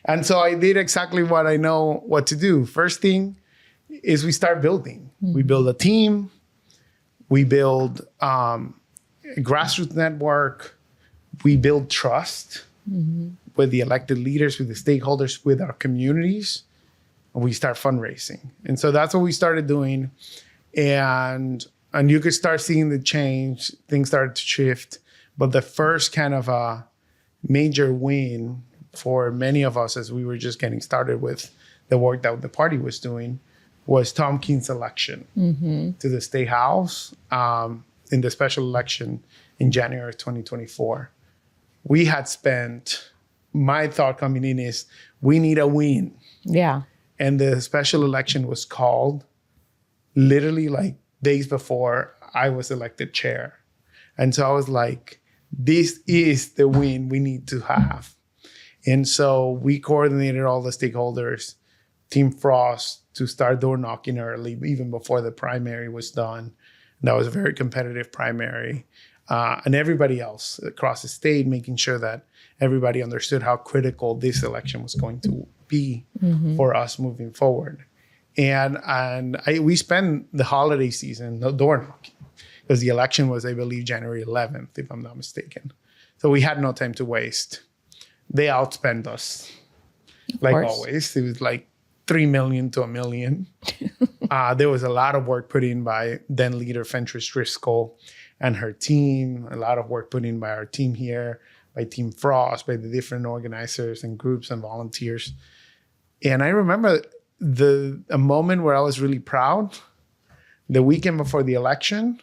And so I did exactly what I know what to do. First thing is we start building. Mm-hmm. We build a team. We build a grassroots network. We build trust mm-hmm. with the elected leaders, with the stakeholders, with our communities. And we start fundraising. And so that's what we started doing. And you could start seeing the change. Things started to shift. But the first kind of a major win for many of us as we were just getting started with the work that the party was doing was Tom Keene's election mm-hmm. to the State House in the special election in January 2024. We had spent, my thought coming in is, we need a win. Yeah. And the special election was called literally like days before I was elected chair. And so I was like, this is the win we need to have. And so we coordinated all the stakeholders, Team Frost, to start door knocking early, even before the primary was done. And that was a very competitive primary. And everybody else across the state, making sure that everybody understood how critical this election was going to be for us moving forward. And we spent the holiday season door knocking, because the election was, I believe, January 11th, if I'm not mistaken. So we had no time to waste. They outspent us, like always. It was like 3 million to $1 million. There was a lot of work put in by then leader Fentress Driscoll and her team, a lot of work put in by our team here, by Team Frost, by the different organizers and groups and volunteers. And I remember a moment where I was really proud. The weekend before the election,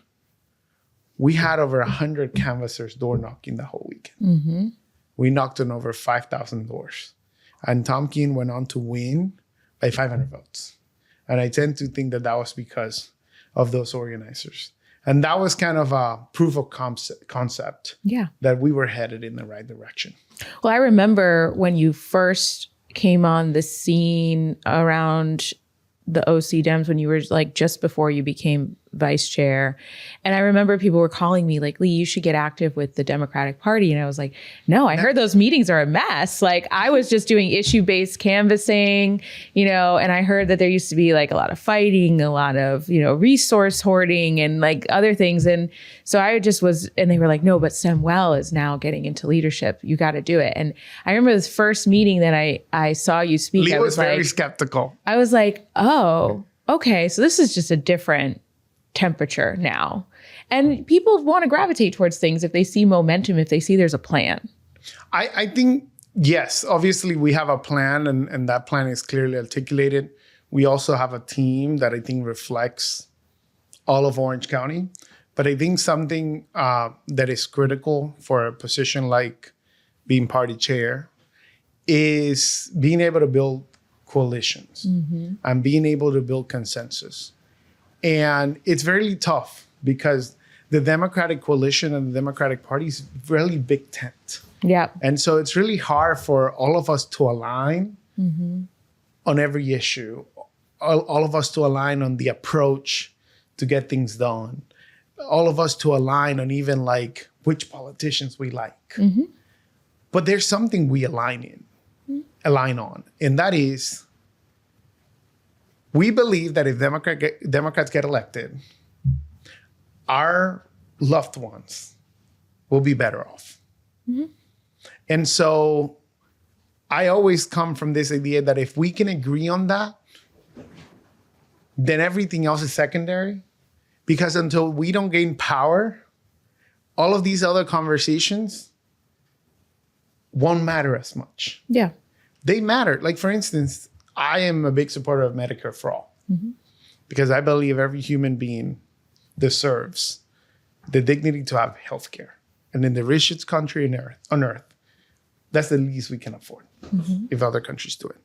we had over 100 canvassers door knocking the whole weekend. We knocked on over 5,000 doors. And Tom Keene went on to win by 500 votes. And I tend to think that was because of those organizers. And that was kind of a proof of concept that we were headed in the right direction. Well, I remember when you first came on the scene around the OC Dems, when you were like just before you became vice chair. And I remember people were calling me like, Lee, you should get active with the Democratic Party. And I was like, no, I heard those meetings are a mess. Like I was just doing issue-based canvassing, and I heard that there used to be like a lot of fighting, a lot of, resource hoarding and like other things. And so I just was, and they were like, no, but Samuel is now getting into leadership. You got to do it. And I remember this first meeting that I saw you speak. Lee was very skeptical. I was like, oh, okay. So this is just a different temperature now. And people want to gravitate towards things if they see momentum, if they see there's a plan. I think, yes, obviously we have a plan and that plan is clearly articulated. We also have a team that I think reflects all of Orange County. But I think something that is critical for a position like being party chair is being able to build coalitions and being able to build consensus. And it's very tough because the Democratic coalition and the Democratic Party is really big tent. Yeah. And so it's really hard for all of us to align on every issue, all of us to align on the approach to get things done, all of us to align on even like which politicians we like. But there's something we align on, and that is, we believe that if Democrats get elected, our loved ones will be better off. And so I always come from this idea that if we can agree on that, then everything else is secondary. Because until we don't gain power, all of these other conversations won't matter as much. Yeah. They matter. Like, for instance, I am a big supporter of Medicare for all because I believe every human being deserves the dignity to have health care. And in the richest country on earth, that's the least we can afford if other countries do it.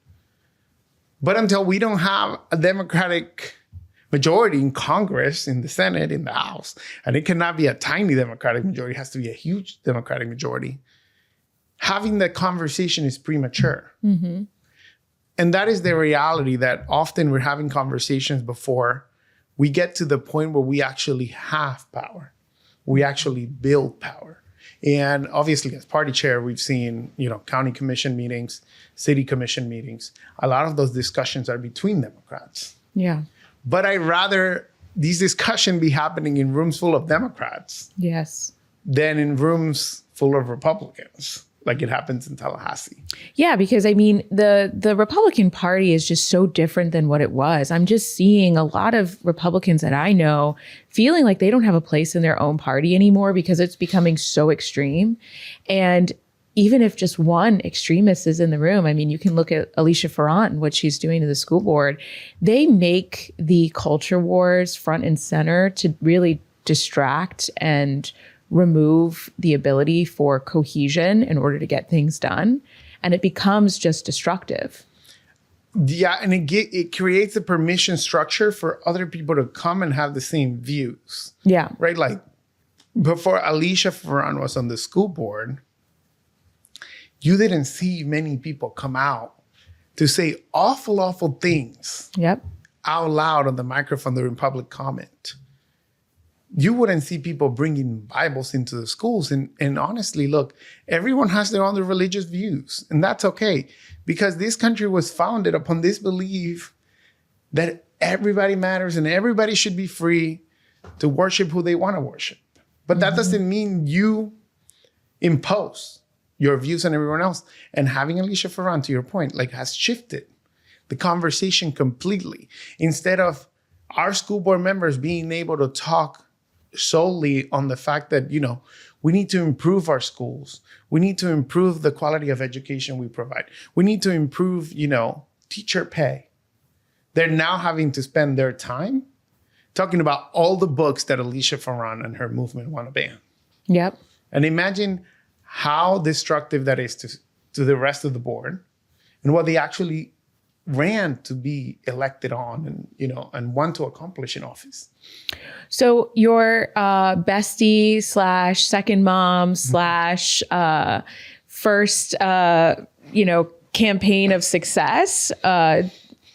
But until we don't have a Democratic majority in Congress, in the Senate, in the House, and it cannot be a tiny Democratic majority, it has to be a huge Democratic majority, having that conversation is premature. And that is the reality, that often we're having conversations before we get to the point where we actually have power. We actually build power. And obviously, as party chair, we've seen, county commission meetings, city commission meetings. A lot of those discussions are between Democrats. Yeah. But I'd rather these discussions be happening in rooms full of Democrats. Yes. Than in rooms full of Republicans, like it happens in Tallahassee. Yeah, because I mean, the Republican Party is just so different than what it was. I'm just seeing a lot of Republicans that I know feeling like they don't have a place in their own party anymore because it's becoming so extreme. And even if just one extremist is in the room, I mean, you can look at Alicia Ferrant and what she's doing to the school board. They make the culture wars front and center to really distract and remove the ability for cohesion in order to get things done. And it becomes just destructive. Yeah, and it creates a permission structure for other people to come and have the same views. Yeah. Right? Like, before Alicia Ferran was on the school board, you didn't see many people come out to say awful things out loud on the microphone during public comment. You wouldn't see people bringing Bibles into the schools. And honestly, look, everyone has their own religious views, and that's okay, because this country was founded upon this belief that everybody matters and everybody should be free to worship who they want to worship. But that doesn't mean you impose your views on everyone else. And having Alicia Ferran, to your point, like, has shifted the conversation completely. Instead of our school board members being able to talk solely on the fact that, you know, we need to improve our schools. We need to improve the quality of education we provide. We need to improve, you know, teacher pay. They're now having to spend their time talking about all the books that Alicia Ferran and her movement want to ban. Yep. And imagine how destructive that is to the rest of the board and what they actually ran to be elected on and, you know, and want to accomplish in office. So your bestie / second mom / first, you know, campaign of success,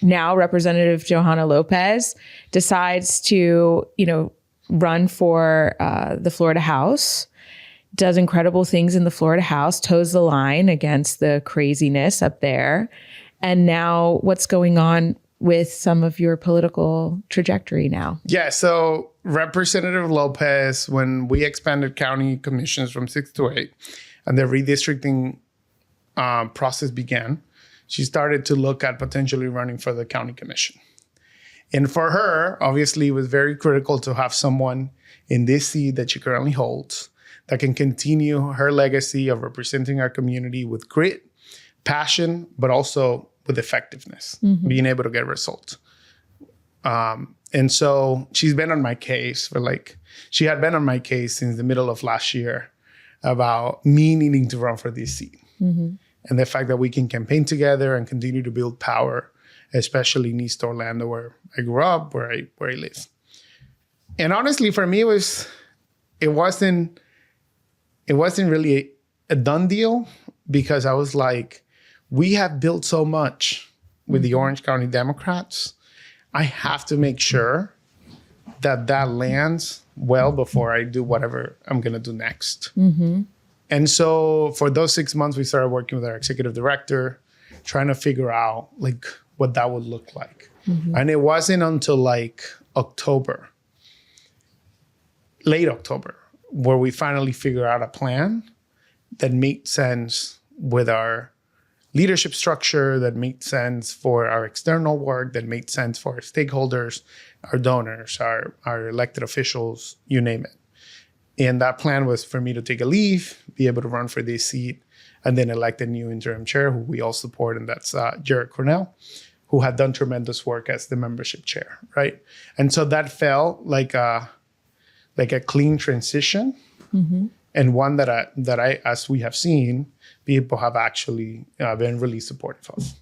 now Representative Johanna Lopez, decides to, you know, run for the Florida House, does incredible things in the Florida House, toes the line against the craziness up there. And now what's going on with some of your political trajectory now? Yeah, so Representative Lopez, when we expanded county commissions from 6 to 8 and the redistricting process began, she started to look at potentially running for the county commission. And for her, obviously, it was very critical to have someone in this seat that she currently holds that can continue her legacy of representing our community with grit, passion, but also with effectiveness, being able to get results. And so she's been on my case she had been on my case since the middle of last year about me needing to run for this seat. And the fact that we can campaign together and continue to build power, especially in East Orlando, where I grew up, where I live. And honestly, for me, it wasn't really a done deal, because I was like, we have built so much with the Orange County Democrats. I have to make sure that lands well before I do whatever I'm going to do next. And so for those 6 months, we started working with our executive director, trying to figure out like what that would look like. And it wasn't until like October, late October, where we finally figured out a plan that made sense with our leadership structure, that made sense for our external work, that made sense for our stakeholders, our donors, our elected officials, you name it. And that plan was for me to take a leave, be able to run for this seat, and then elect a new interim chair who we all support, and that's Jared Cornell, who had done tremendous work as the membership chair, right? And so that felt like a clean transition, and one that I, as we have seen, people have actually been really supportive of.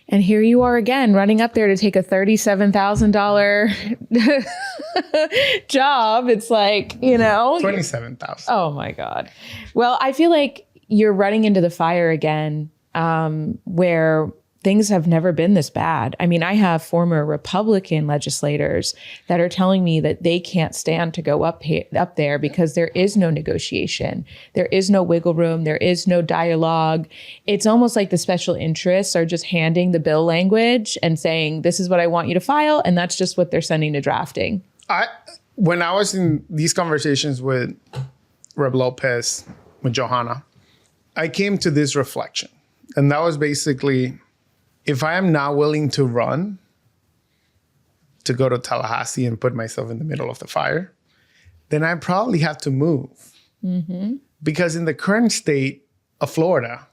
And here you are again, running up there to take a $37,000 job. It's like, you know. $27,000. Oh, my God. Well, I feel like you're running into the fire again, where things have never been this bad. I mean, I have former Republican legislators that are telling me that they can't stand to go up there because there is no negotiation. There is no wiggle room. There is no dialogue. It's almost like the special interests are just handing the bill language and saying, this is what I want you to file. And that's just what they're sending to drafting. When I was in these conversations with Rep. Lopez, with Johanna, I came to this reflection. And that was basically, if I am not willing to run to go to Tallahassee and put myself in the middle of the fire, then I probably have to move. Because in the current state of Florida,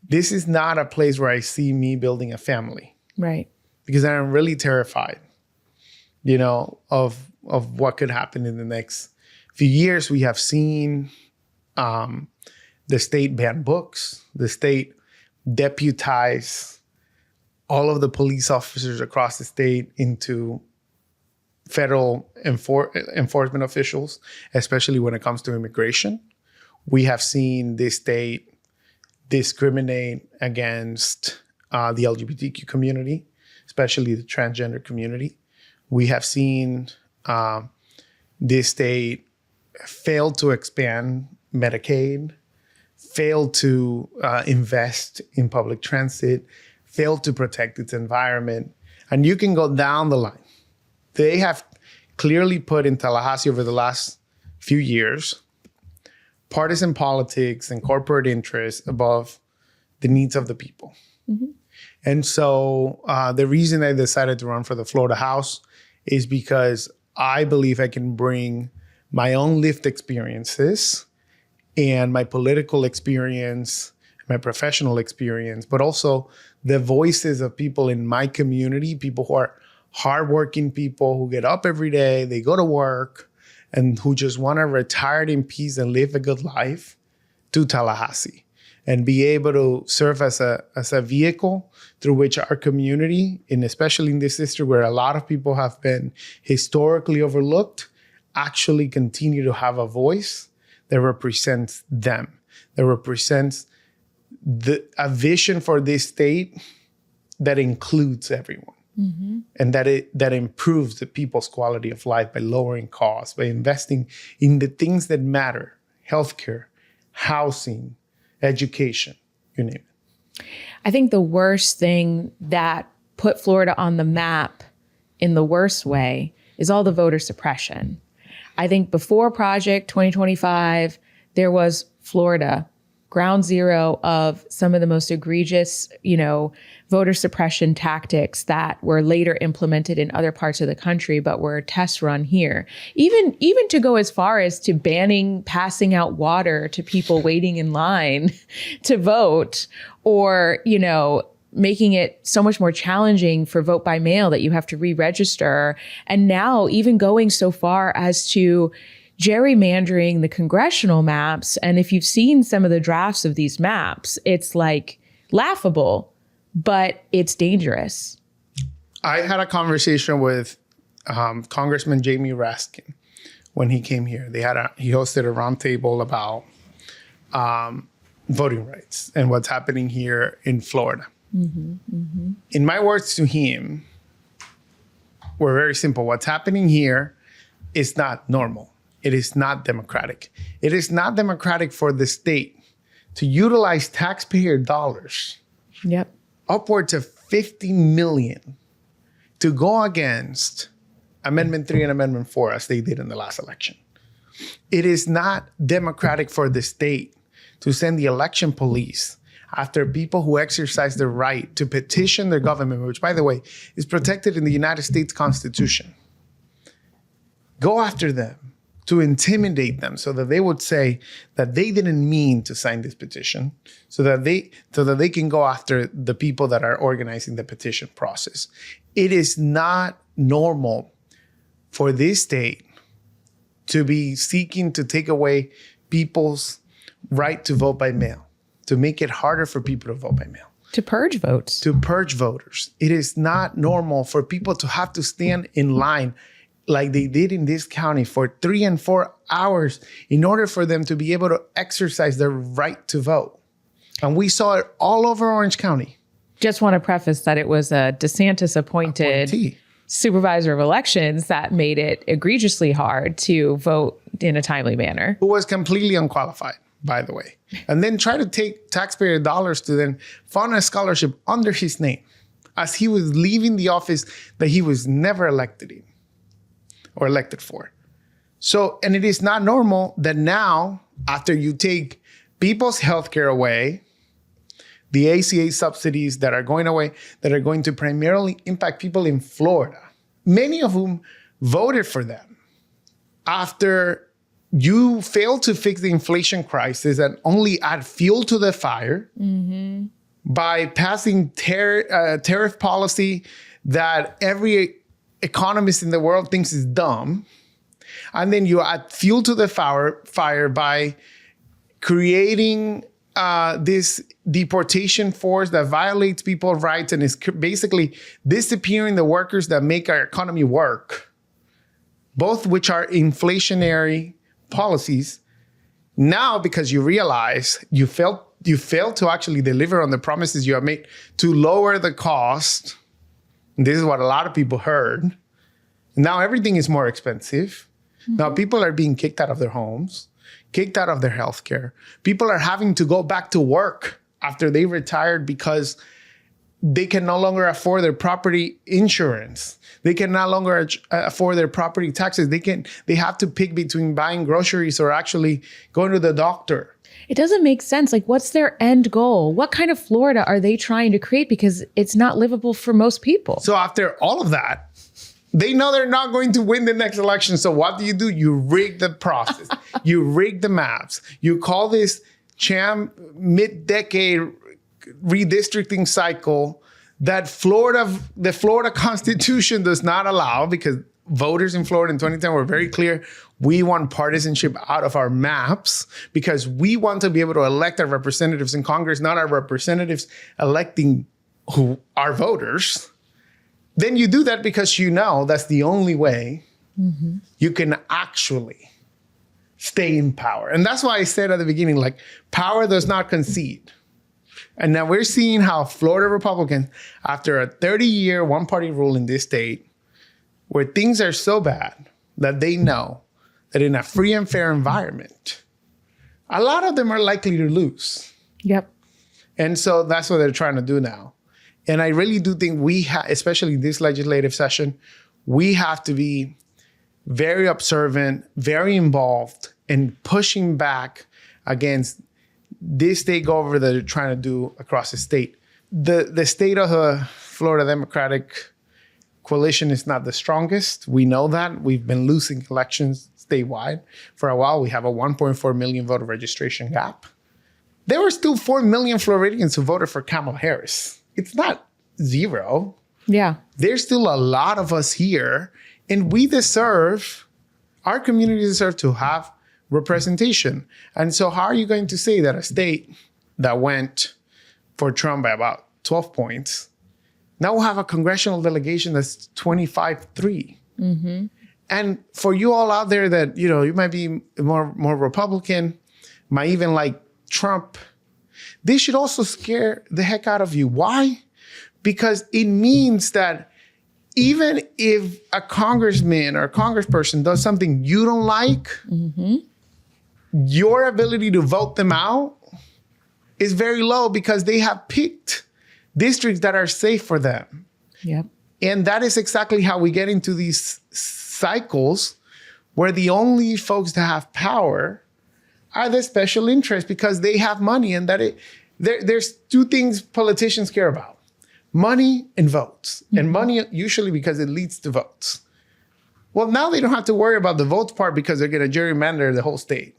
this is not a place where I see me building a family. Right. Because I'm really terrified, you know, of what could happen in the next few years. We have seen the state ban books, the state deputize all of the police officers across the state into federal enforcement officials, especially when it comes to immigration. We have seen this state discriminate against the LGBTQ community, especially the transgender community. We have seen this state fail to expand Medicaid, fail to invest in public transit, fail to protect its environment. And you can go down the line. They have clearly put in Tallahassee over the last few years partisan politics and corporate interests above the needs of the people. Mm-hmm. And so the reason I decided to run for the Florida House is because I believe I can bring my own lived experiences and my political experience, my professional experience, but also the voices of people in my community, people who are hardworking people who get up every day, they go to work, and who just want to retire in peace and live a good life, to Tallahassee and be able to serve as a vehicle through which our community, and especially in this district where a lot of people have been historically overlooked, actually continue to have a voice that represents them, that represents a vision for this state that includes everyone. Mm-hmm. And that improves the people's quality of life by lowering costs, by investing in the things that matter: healthcare, housing, education, you name it. I think the worst thing that put Florida on the map in the worst way is all the voter suppression. I think before Project 2025, there was Florida, ground zero of some of the most egregious, voter suppression tactics that were later implemented in other parts of the country, but were test run here. Even to go as far as to banning passing out water to people waiting in line to vote, or, making it so much more challenging for vote by mail that you have to re-register. And now even going so far as to gerrymandering the congressional maps. And if you've seen some of the drafts of these maps, it's like laughable, but it's dangerous. I had a conversation with Congressman Jamie Raskin when he came here. He hosted a roundtable about voting rights and what's happening here in Florida. Mm-hmm, mm-hmm. In my words to him were very simple. What's happening here is not normal. It is not democratic. It is not democratic for the state to utilize taxpayer dollars, upwards of $50 million, to go against Amendment 3 and Amendment 4, as they did in the last election. It is not democratic for the state to send the election police after people who exercise their right to petition their government, which, by the way, is protected in the United States Constitution. Go after them, to intimidate them so that they would say that they didn't mean to sign this petition, so that they can go after the people that are organizing the petition process. It is not normal for this state to be seeking to take away people's right to vote by mail, to make it harder for people to vote by mail. To purge votes. To purge voters. It is not normal for people to have to stand in line like they did in this county for 3 and 4 hours in order for them to be able to exercise their right to vote. And we saw it all over Orange County. Just want to preface that it was a DeSantis appointed supervisor of elections that made it egregiously hard to vote in a timely manner. Who was completely unqualified, by the way. And then try to take taxpayer dollars to then fund a scholarship under his name as he was leaving the office that he was never elected in or elected for. So, and it is not normal that now, after you take people's healthcare away, the ACA subsidies that are going away, that are going to primarily impact people in Florida, many of whom voted for them, after you failed to fix the inflation crisis and only add fuel to the fire by passing tariff policy that every economist in the world thinks is dumb. And then you add fuel to the fire by creating this deportation force that violates people's rights and is basically disappearing the workers that make our economy work. both which are inflationary policies. Now, because you realize you failed to actually deliver on the promises you have made to lower the cost. This is what a lot of people heard. Now everything is more expensive. Mm-hmm. Now people are being kicked out of their homes, kicked out of their healthcare. People are having to go back to work after they retired because they can no longer afford their property insurance. They can no longer afford their property taxes. They have to pick between buying groceries or actually going to the doctor. It doesn't make sense. Like, what's their end goal? What kind of Florida are they trying to create? Because it's not livable for most people. So after all of that, they know they're not going to win the next election. So what do? You rig the process. You rig the maps. You call this mid-decade redistricting cycle that the Florida Constitution does not allow, because voters in Florida in 2010 were very clear. We want partisanship out of our maps because we want to be able to elect our representatives in Congress, not our representatives electing our voters. Then you do that because you know that's the only way you can actually stay in power. And that's why I said at the beginning, like, power does not concede. And now we're seeing how Florida Republicans, after a 30-year one-party rule in this state, where things are so bad that they know that in a free and fair environment, a lot of them are likely to lose. Yep. And so that's what they're trying to do now. And I really do think especially this legislative session, we have to be very observant, very involved in pushing back against this takeover that they're trying to do across the state. The state of the Florida Democratic coalition is not the strongest. We know that. We've been losing elections statewide for a while. We have a 1.4 million voter registration gap. There were still 4 million Floridians who voted for Kamala Harris. It's not zero. Yeah. There's still a lot of us here, and our community deserve to have representation. And so how are you going to say that a state that went for Trump by about 12 points now will have a congressional delegation that's 25-3? Mm-hmm. And for you all out there that, you might be more Republican, might even like Trump, this should also scare the heck out of you. Why? Because it means that even if a congressman or a congressperson does something you don't like, your ability to vote them out is very low because they have picked districts that are safe for them. Yep. And that is exactly how we get into these cycles where the only folks that have power are the special interests because they have money, and there's two things politicians care about: money and votes. And money usually because it leads to votes. Well, now they don't have to worry about the votes part because they're going to gerrymander the whole state.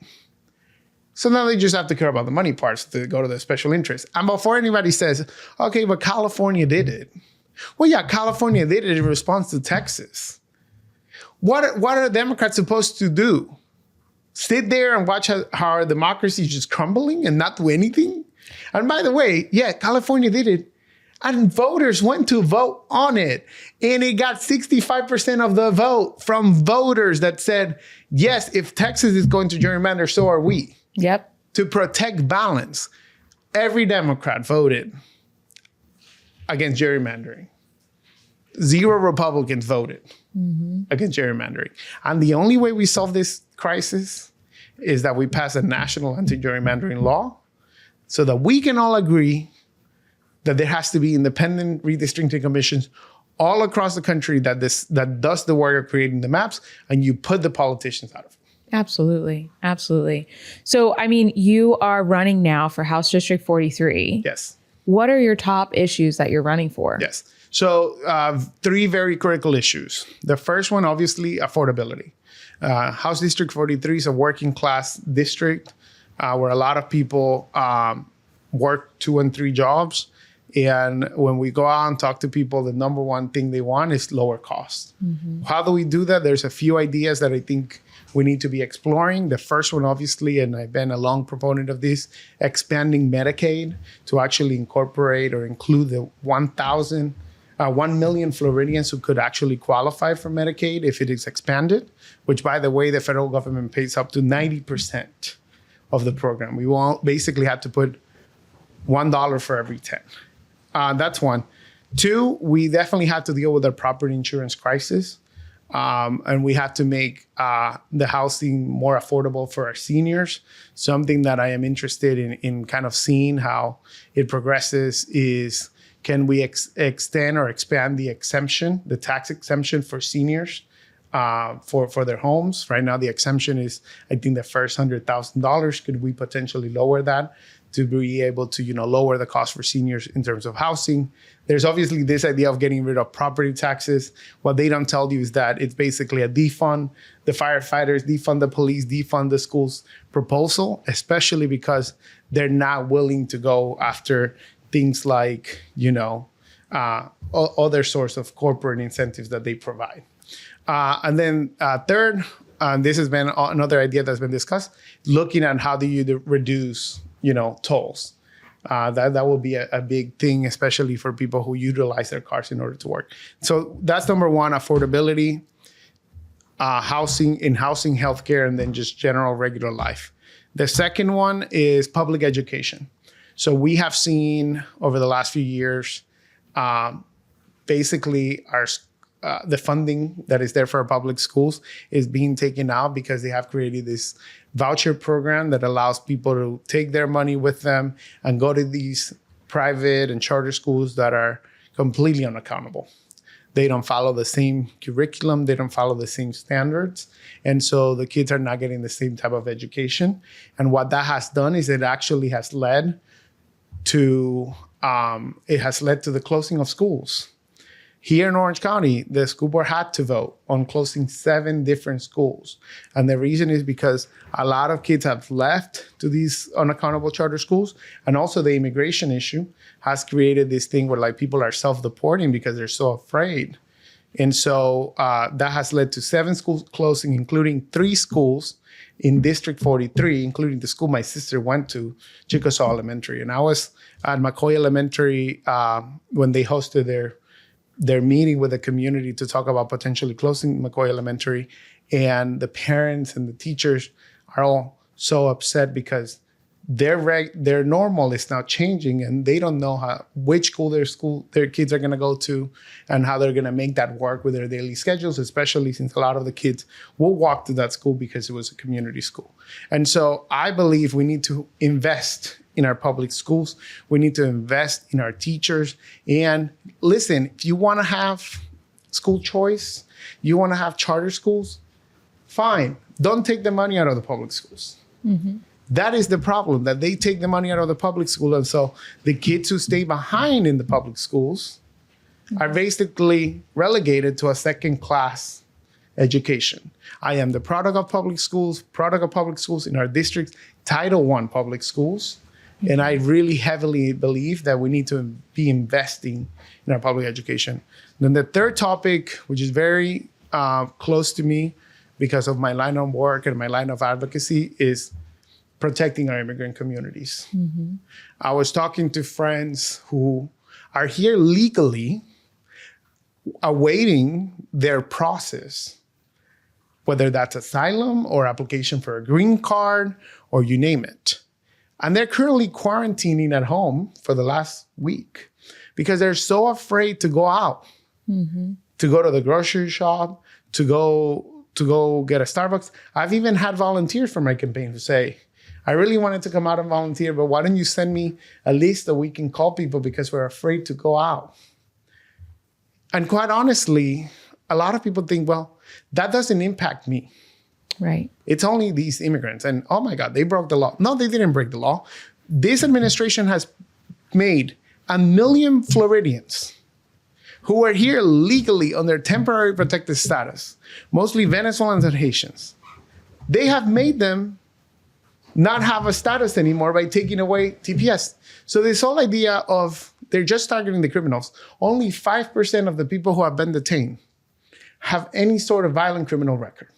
So now they just have to care about the money parts to go to the special interest. And before anybody says, okay, but California did it. Well, yeah, California did it in response to Texas. What are Democrats supposed to do? Sit there and watch how our democracy is just crumbling and not do anything? And by the way, yeah, California did it. And voters went to vote on it. And it got 65% of the vote from voters that said, yes, if Texas is going to gerrymander, so are we. Yep. To protect balance. Every Democrat voted against gerrymandering. 0 Republicans voted against gerrymandering. And the only way we solve this crisis is that we pass a national anti-gerrymandering law so that we can all agree that there has to be independent redistricting commissions all across the country that does the work of creating the maps, and you put the politicians out of it. Absolutely. Absolutely. So, I mean, you are running now for House District 43. Yes. What are your top issues that you're running for? Yes. So 3 very critical issues. The first one, obviously, affordability. House District 43 is a working class district where a lot of people work 2 and 3 jobs. And when we go out and talk to people, the number one thing they want is lower costs. How do we do that? There's a few ideas that I think we need to be exploring. The first one, obviously, and I've been a long proponent of this, expanding Medicaid to actually incorporate or include the 1,000 1 million Floridians who could actually qualify for Medicaid if it is expanded, which, by the way, the federal government pays up to 90% of the program. We will basically have to put $1 for every 10. That's one. Two, we definitely have to deal with our property insurance crisis. And we have to make the housing more affordable for our seniors. Something that I am interested in kind of seeing how it progresses is, can we extend or expand the exemption, the tax exemption for seniors for their homes? Right now, the exemption is, I think, the first $100,000. Could we potentially lower that to be able to, lower the cost for seniors in terms of housing? There's obviously this idea of getting rid of property taxes. What they don't tell you is that it's basically a defund the firefighters, defund the police, defund the schools proposal, especially because they're not willing to go after things like, other sorts of corporate incentives that they provide. And then third, this has been another idea that's been discussed, looking at how do you reduce tolls. That will be a big thing, especially for people who utilize their cars in order to work. So that's number one, affordability, housing, healthcare, and then just general regular life. The second one is public education. So we have seen over the last few years, basically the funding that is there for our public schools is being taken out because they have created this voucher program that allows people to take their money with them and go to these private and charter schools that are completely unaccountable. They don't follow the same curriculum. They don't follow the same standards. And so the kids are not getting the same type of education. And what that has done is it actually has led to the closing of schools. Here in Orange County, the school board had to vote on closing 7 different schools. And the reason is because a lot of kids have left to these unaccountable charter schools. And also the immigration issue has created this thing where people are self-deporting because they're so afraid. And so that has led to 7 schools closing, including 3 schools in District 43, including the school my sister went to, Chickasaw Elementary. And I was at McCoy Elementary when they hosted their meeting with the community to talk about potentially closing McCoy Elementary. And the parents and the teachers are all so upset because their normal is now changing and they don't know which school their kids are going to go to and how they're going to make that work with their daily schedules, especially since a lot of the kids will walk to that school because it was a community school. And so I believe we need to invest in our public schools. We need to invest in our teachers. And listen, if you want to have school choice, you want to have charter schools, fine. Don't take the money out of the public schools. Mm-hmm. That is the problem, that they take the money out of the public school. And so the kids who stay behind in the public schools are basically relegated to a second-class education. I am the product of public schools in our district, Title I public schools. And I really heavily believe that we need to be investing in our public education. Then the third topic, which is very close to me because of my line of work and my line of advocacy, is protecting our immigrant communities. Mm-hmm. I was talking to friends who are here legally awaiting their process, whether that's asylum or application for a green card or you name it. And they're currently quarantining at home for the last week because they're so afraid to go out, mm-hmm. to go to the grocery shop, to go get a Starbucks. I've even had volunteers for my campaign who say, I really wanted to come out and volunteer, but why don't you send me a list that we can call people because we're afraid to go out? And quite honestly, a lot of people think, well, that doesn't impact me. Right. It's only these immigrants. And oh my God, they broke the law. No, they didn't break the law. This administration has made 1 million Floridians who are here legally on their temporary protected status, mostly Venezuelans and Haitians. They have made them not have a status anymore by taking away TPS. So this whole idea of they're just targeting the criminals, only 5% of the people who have been detained have any sort of violent criminal record.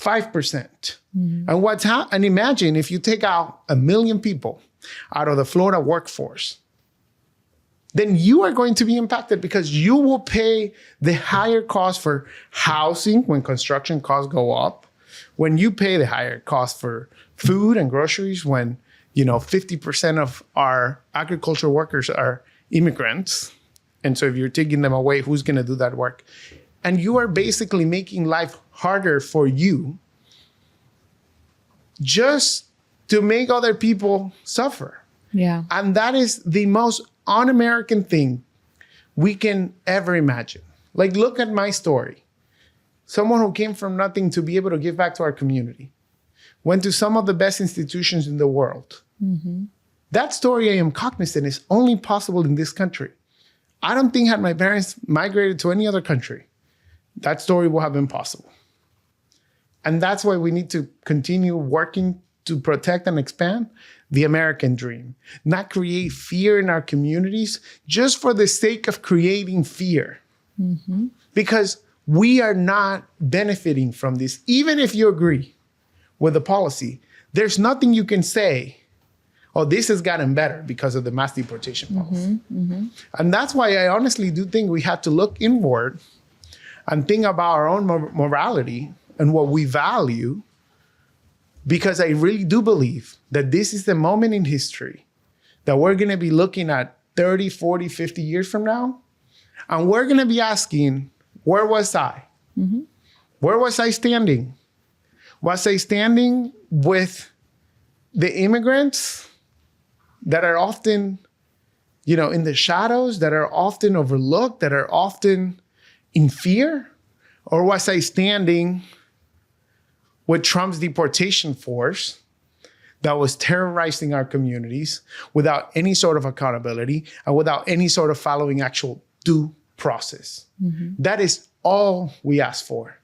5%. Mm-hmm. And imagine if you take out 1 million people out of the Florida workforce, then you are going to be impacted because you will pay the higher cost for housing when construction costs go up, when you pay the higher cost for food and groceries, when 50% of our agricultural workers are immigrants. And so if you're taking them away, who's going to do that work? And you are basically making life harder for you just to make other people suffer. Yeah. And that is the most un-American thing we can ever imagine. Like, look at my story. Someone who came from nothing to be able to give back to our community, went to some of the best institutions in the world. Mm-hmm. That story, I am cognizant, is only possible in this country. I don't think had my parents migrated to any other country, that story would have been possible. And that's why we need to continue working to protect and expand the American dream, not create fear in our communities just for the sake of creating fear. Mm-hmm. Because we are not benefiting from this. Even if you agree with the policy, there's nothing you can say, oh, this has gotten better because of the mass deportation policy. Mm-hmm. Mm-hmm. And that's why I honestly do think we have to look inward and think about our own morality and what we value, because I really do believe that this is the moment in history that we're going to be looking at 30, 40, 50 years from now, and we're going to be asking, where was I? Mm-hmm. Where was I standing? Was I standing with the immigrants that are often, in the shadows, that are often overlooked, that are often in fear? Or was I standing with Trump's deportation force that was terrorizing our communities without any sort of accountability and without any sort of following actual due process? Mm-hmm. That is all we ask for.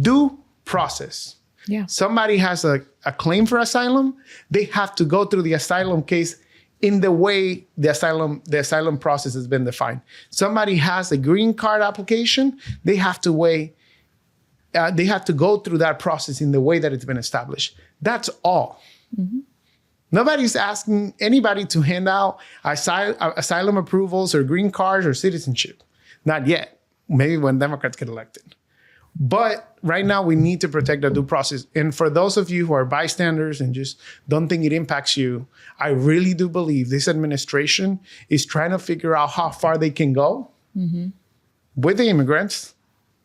Due process. Yeah. Somebody has a claim for asylum, they have to go through the asylum case in the way the asylum process has been defined. Somebody has a green card application, they have to go through that process in the way that it's been established. That's all. Mm-hmm. Nobody's asking anybody to hand out asylum approvals or green cards or citizenship. Not yet. Maybe when Democrats get elected. But right now, we need to protect the due process. And for those of you who are bystanders and just don't think it impacts you, I really do believe this administration is trying to figure out how far they can go with the immigrants,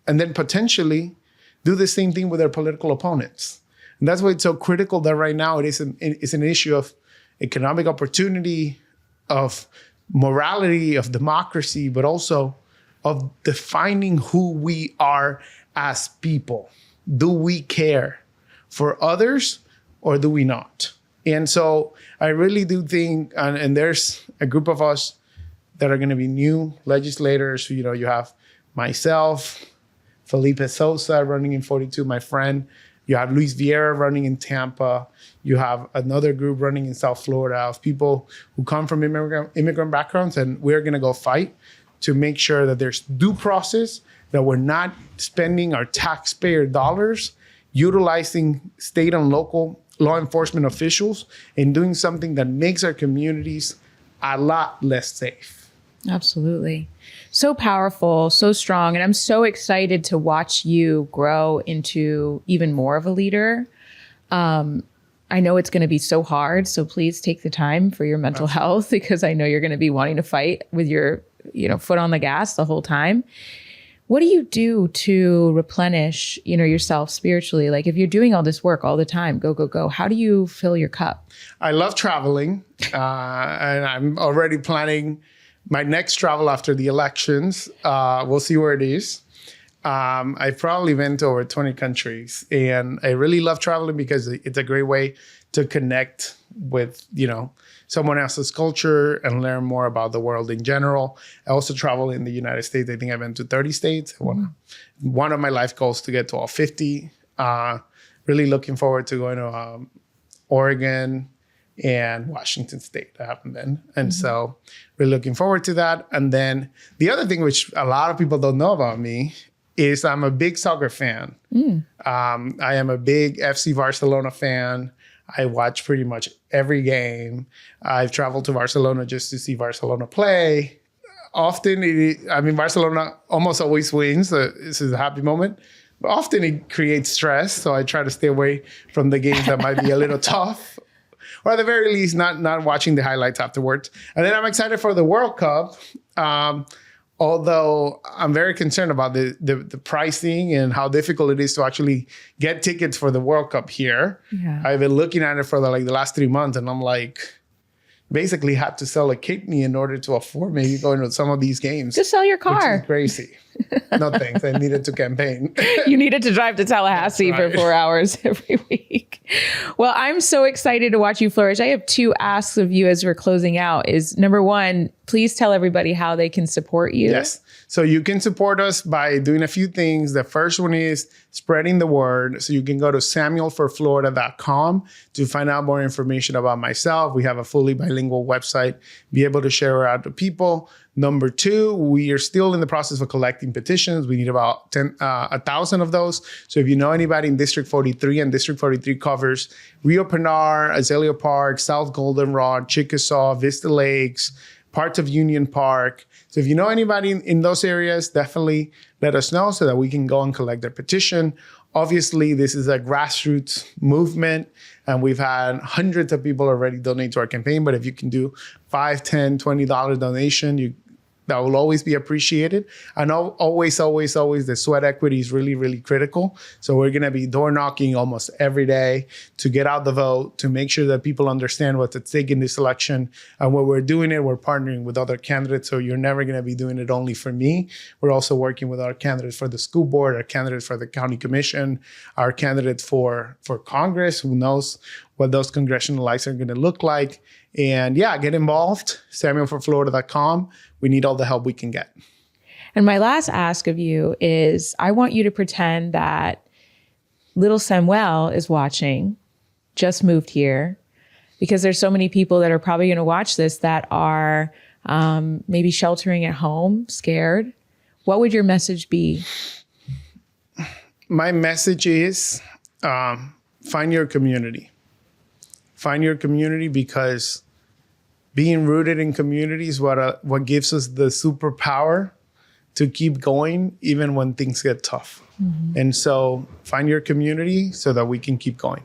and then potentially do the same thing with their political opponents. And that's why it's so critical that right now it's an issue of economic opportunity, of morality, of democracy, but also of defining who we are as people. Do we care for others or do we not? And so I really do think, and there's a group of us that are going to be new legislators. You have myself, Felipe Sosa running in 42, my friend. You have Luis Vieira running in Tampa. You have another group running in South Florida of people who come from immigrant backgrounds, and we're going to go fight to make sure that there's due process, that we're not spending our taxpayer dollars utilizing state and local law enforcement officials and doing something that makes our communities a lot less safe. Absolutely. So powerful, so strong. And I'm so excited to watch you grow into even more of a leader. I know it's going to be so hard. So please take the time for your mental health, because I know you're going to be wanting to fight with your foot on the gas the whole time. What do you do to replenish, yourself spiritually? Like, if you're doing all this work all the time, go, how do you fill your cup? I love traveling, and I'm already planning my next travel after the elections. We'll see where it is. I've probably been to over 20 countries, and I really love traveling because it's a great way to connect with, someone else's culture and learn more about the world in general. I also travel in the United States. I think I've been to 30 states. One of my life goals to get to all 50. Really looking forward to going to Oregon and Washington State. I haven't been. And so really looking forward to that. And then the other thing, which a lot of people don't know about me, is I'm a big soccer fan. I am a big FC Barcelona fan. I watch pretty much every game. I've traveled to Barcelona just to see Barcelona play. often, Barcelona almost always wins. This is a happy moment. But often it creates stress. So I try to stay away from the games that might be a little tough. Or at the very least, not watching the highlights afterwards. And then I'm excited for the World Cup. Although I'm very concerned about the pricing and how difficult it is to actually get tickets for the World Cup here. Yeah. I've been looking at it for the last 3 months, and I'm like, basically had to sell a kidney in order to afford maybe going to some of these games. Just sell your car. Which is crazy. No thanks. I needed to campaign. You needed to drive to Tallahassee for 4 hours every week. Well, I'm so excited to watch you flourish. I have 2 asks of you as we're closing out. Is number 1, please tell everybody how they can support you. Yes. So you can support us by doing a few things. The first one is spreading the word. So you can go to samuelforflorida.com to find out more information about myself. We have a fully bilingual website, be able to share it out to people. Number 2, we are still in the process of collecting petitions. We need about 1,000 of those. So if you know anybody in District 43, and District 43 covers Rio Pinar, Azalea Park, South Goldenrod, Chickasaw, Vista Lakes, parts of Union Park. So if you know anybody in those areas, definitely let us know so that we can go and collect their petition. Obviously, this is a grassroots movement, and we've had hundreds of people already donate to our campaign. But if you can do $5, $10, $20 donation, that will always be appreciated. And always, the sweat equity is really, really critical. So we're going to be door knocking almost every day to get out the vote, to make sure that people understand what's at stake in this election. And when we're doing it, we're partnering with other candidates. So you're never going to be doing it only for me. We're also working with our candidates for the school board, our candidates for the county commission, our candidates for Congress. Who knows what those congressional lights are going to look like. And yeah, get involved, samuelforflorida.com. We need all the help we can get. And my last ask of you is, I want you to pretend that little Samuel is watching, just moved here, because there's so many people that are probably going to watch this that are maybe sheltering at home, scared. What would your message be? My message is find your community. Find your community, because being rooted in community is what gives us the superpower to keep going even when things get tough. Mm-hmm. And so find your community so that we can keep going.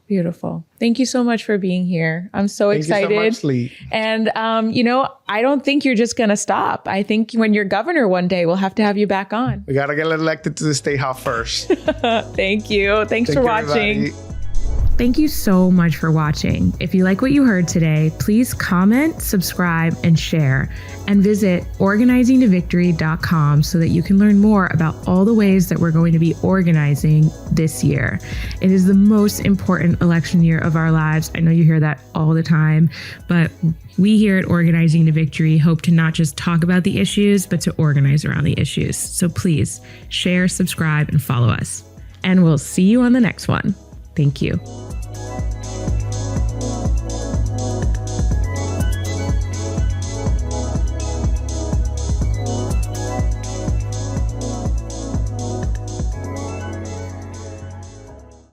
Beautiful. Thank you so much for being here. I'm so excited. Thank you so much, Lee. And, I don't think you're just going to stop. I think when you're governor one day, we'll have to have you back on. We got to get elected to the state house first. Thank you. Thanks for watching. Everybody. Thank you so much for watching. If you like what you heard today, please comment, subscribe, and share. And visit organizingtovictory.com so that you can learn more about all the ways that we're going to be organizing this year. It is the most important election year of our lives. I know you hear that all the time, but we here at Organizing to Victory hope to not just talk about the issues, but to organize around the issues. So please share, subscribe, and follow us. And we'll see you on the next one. Thank you.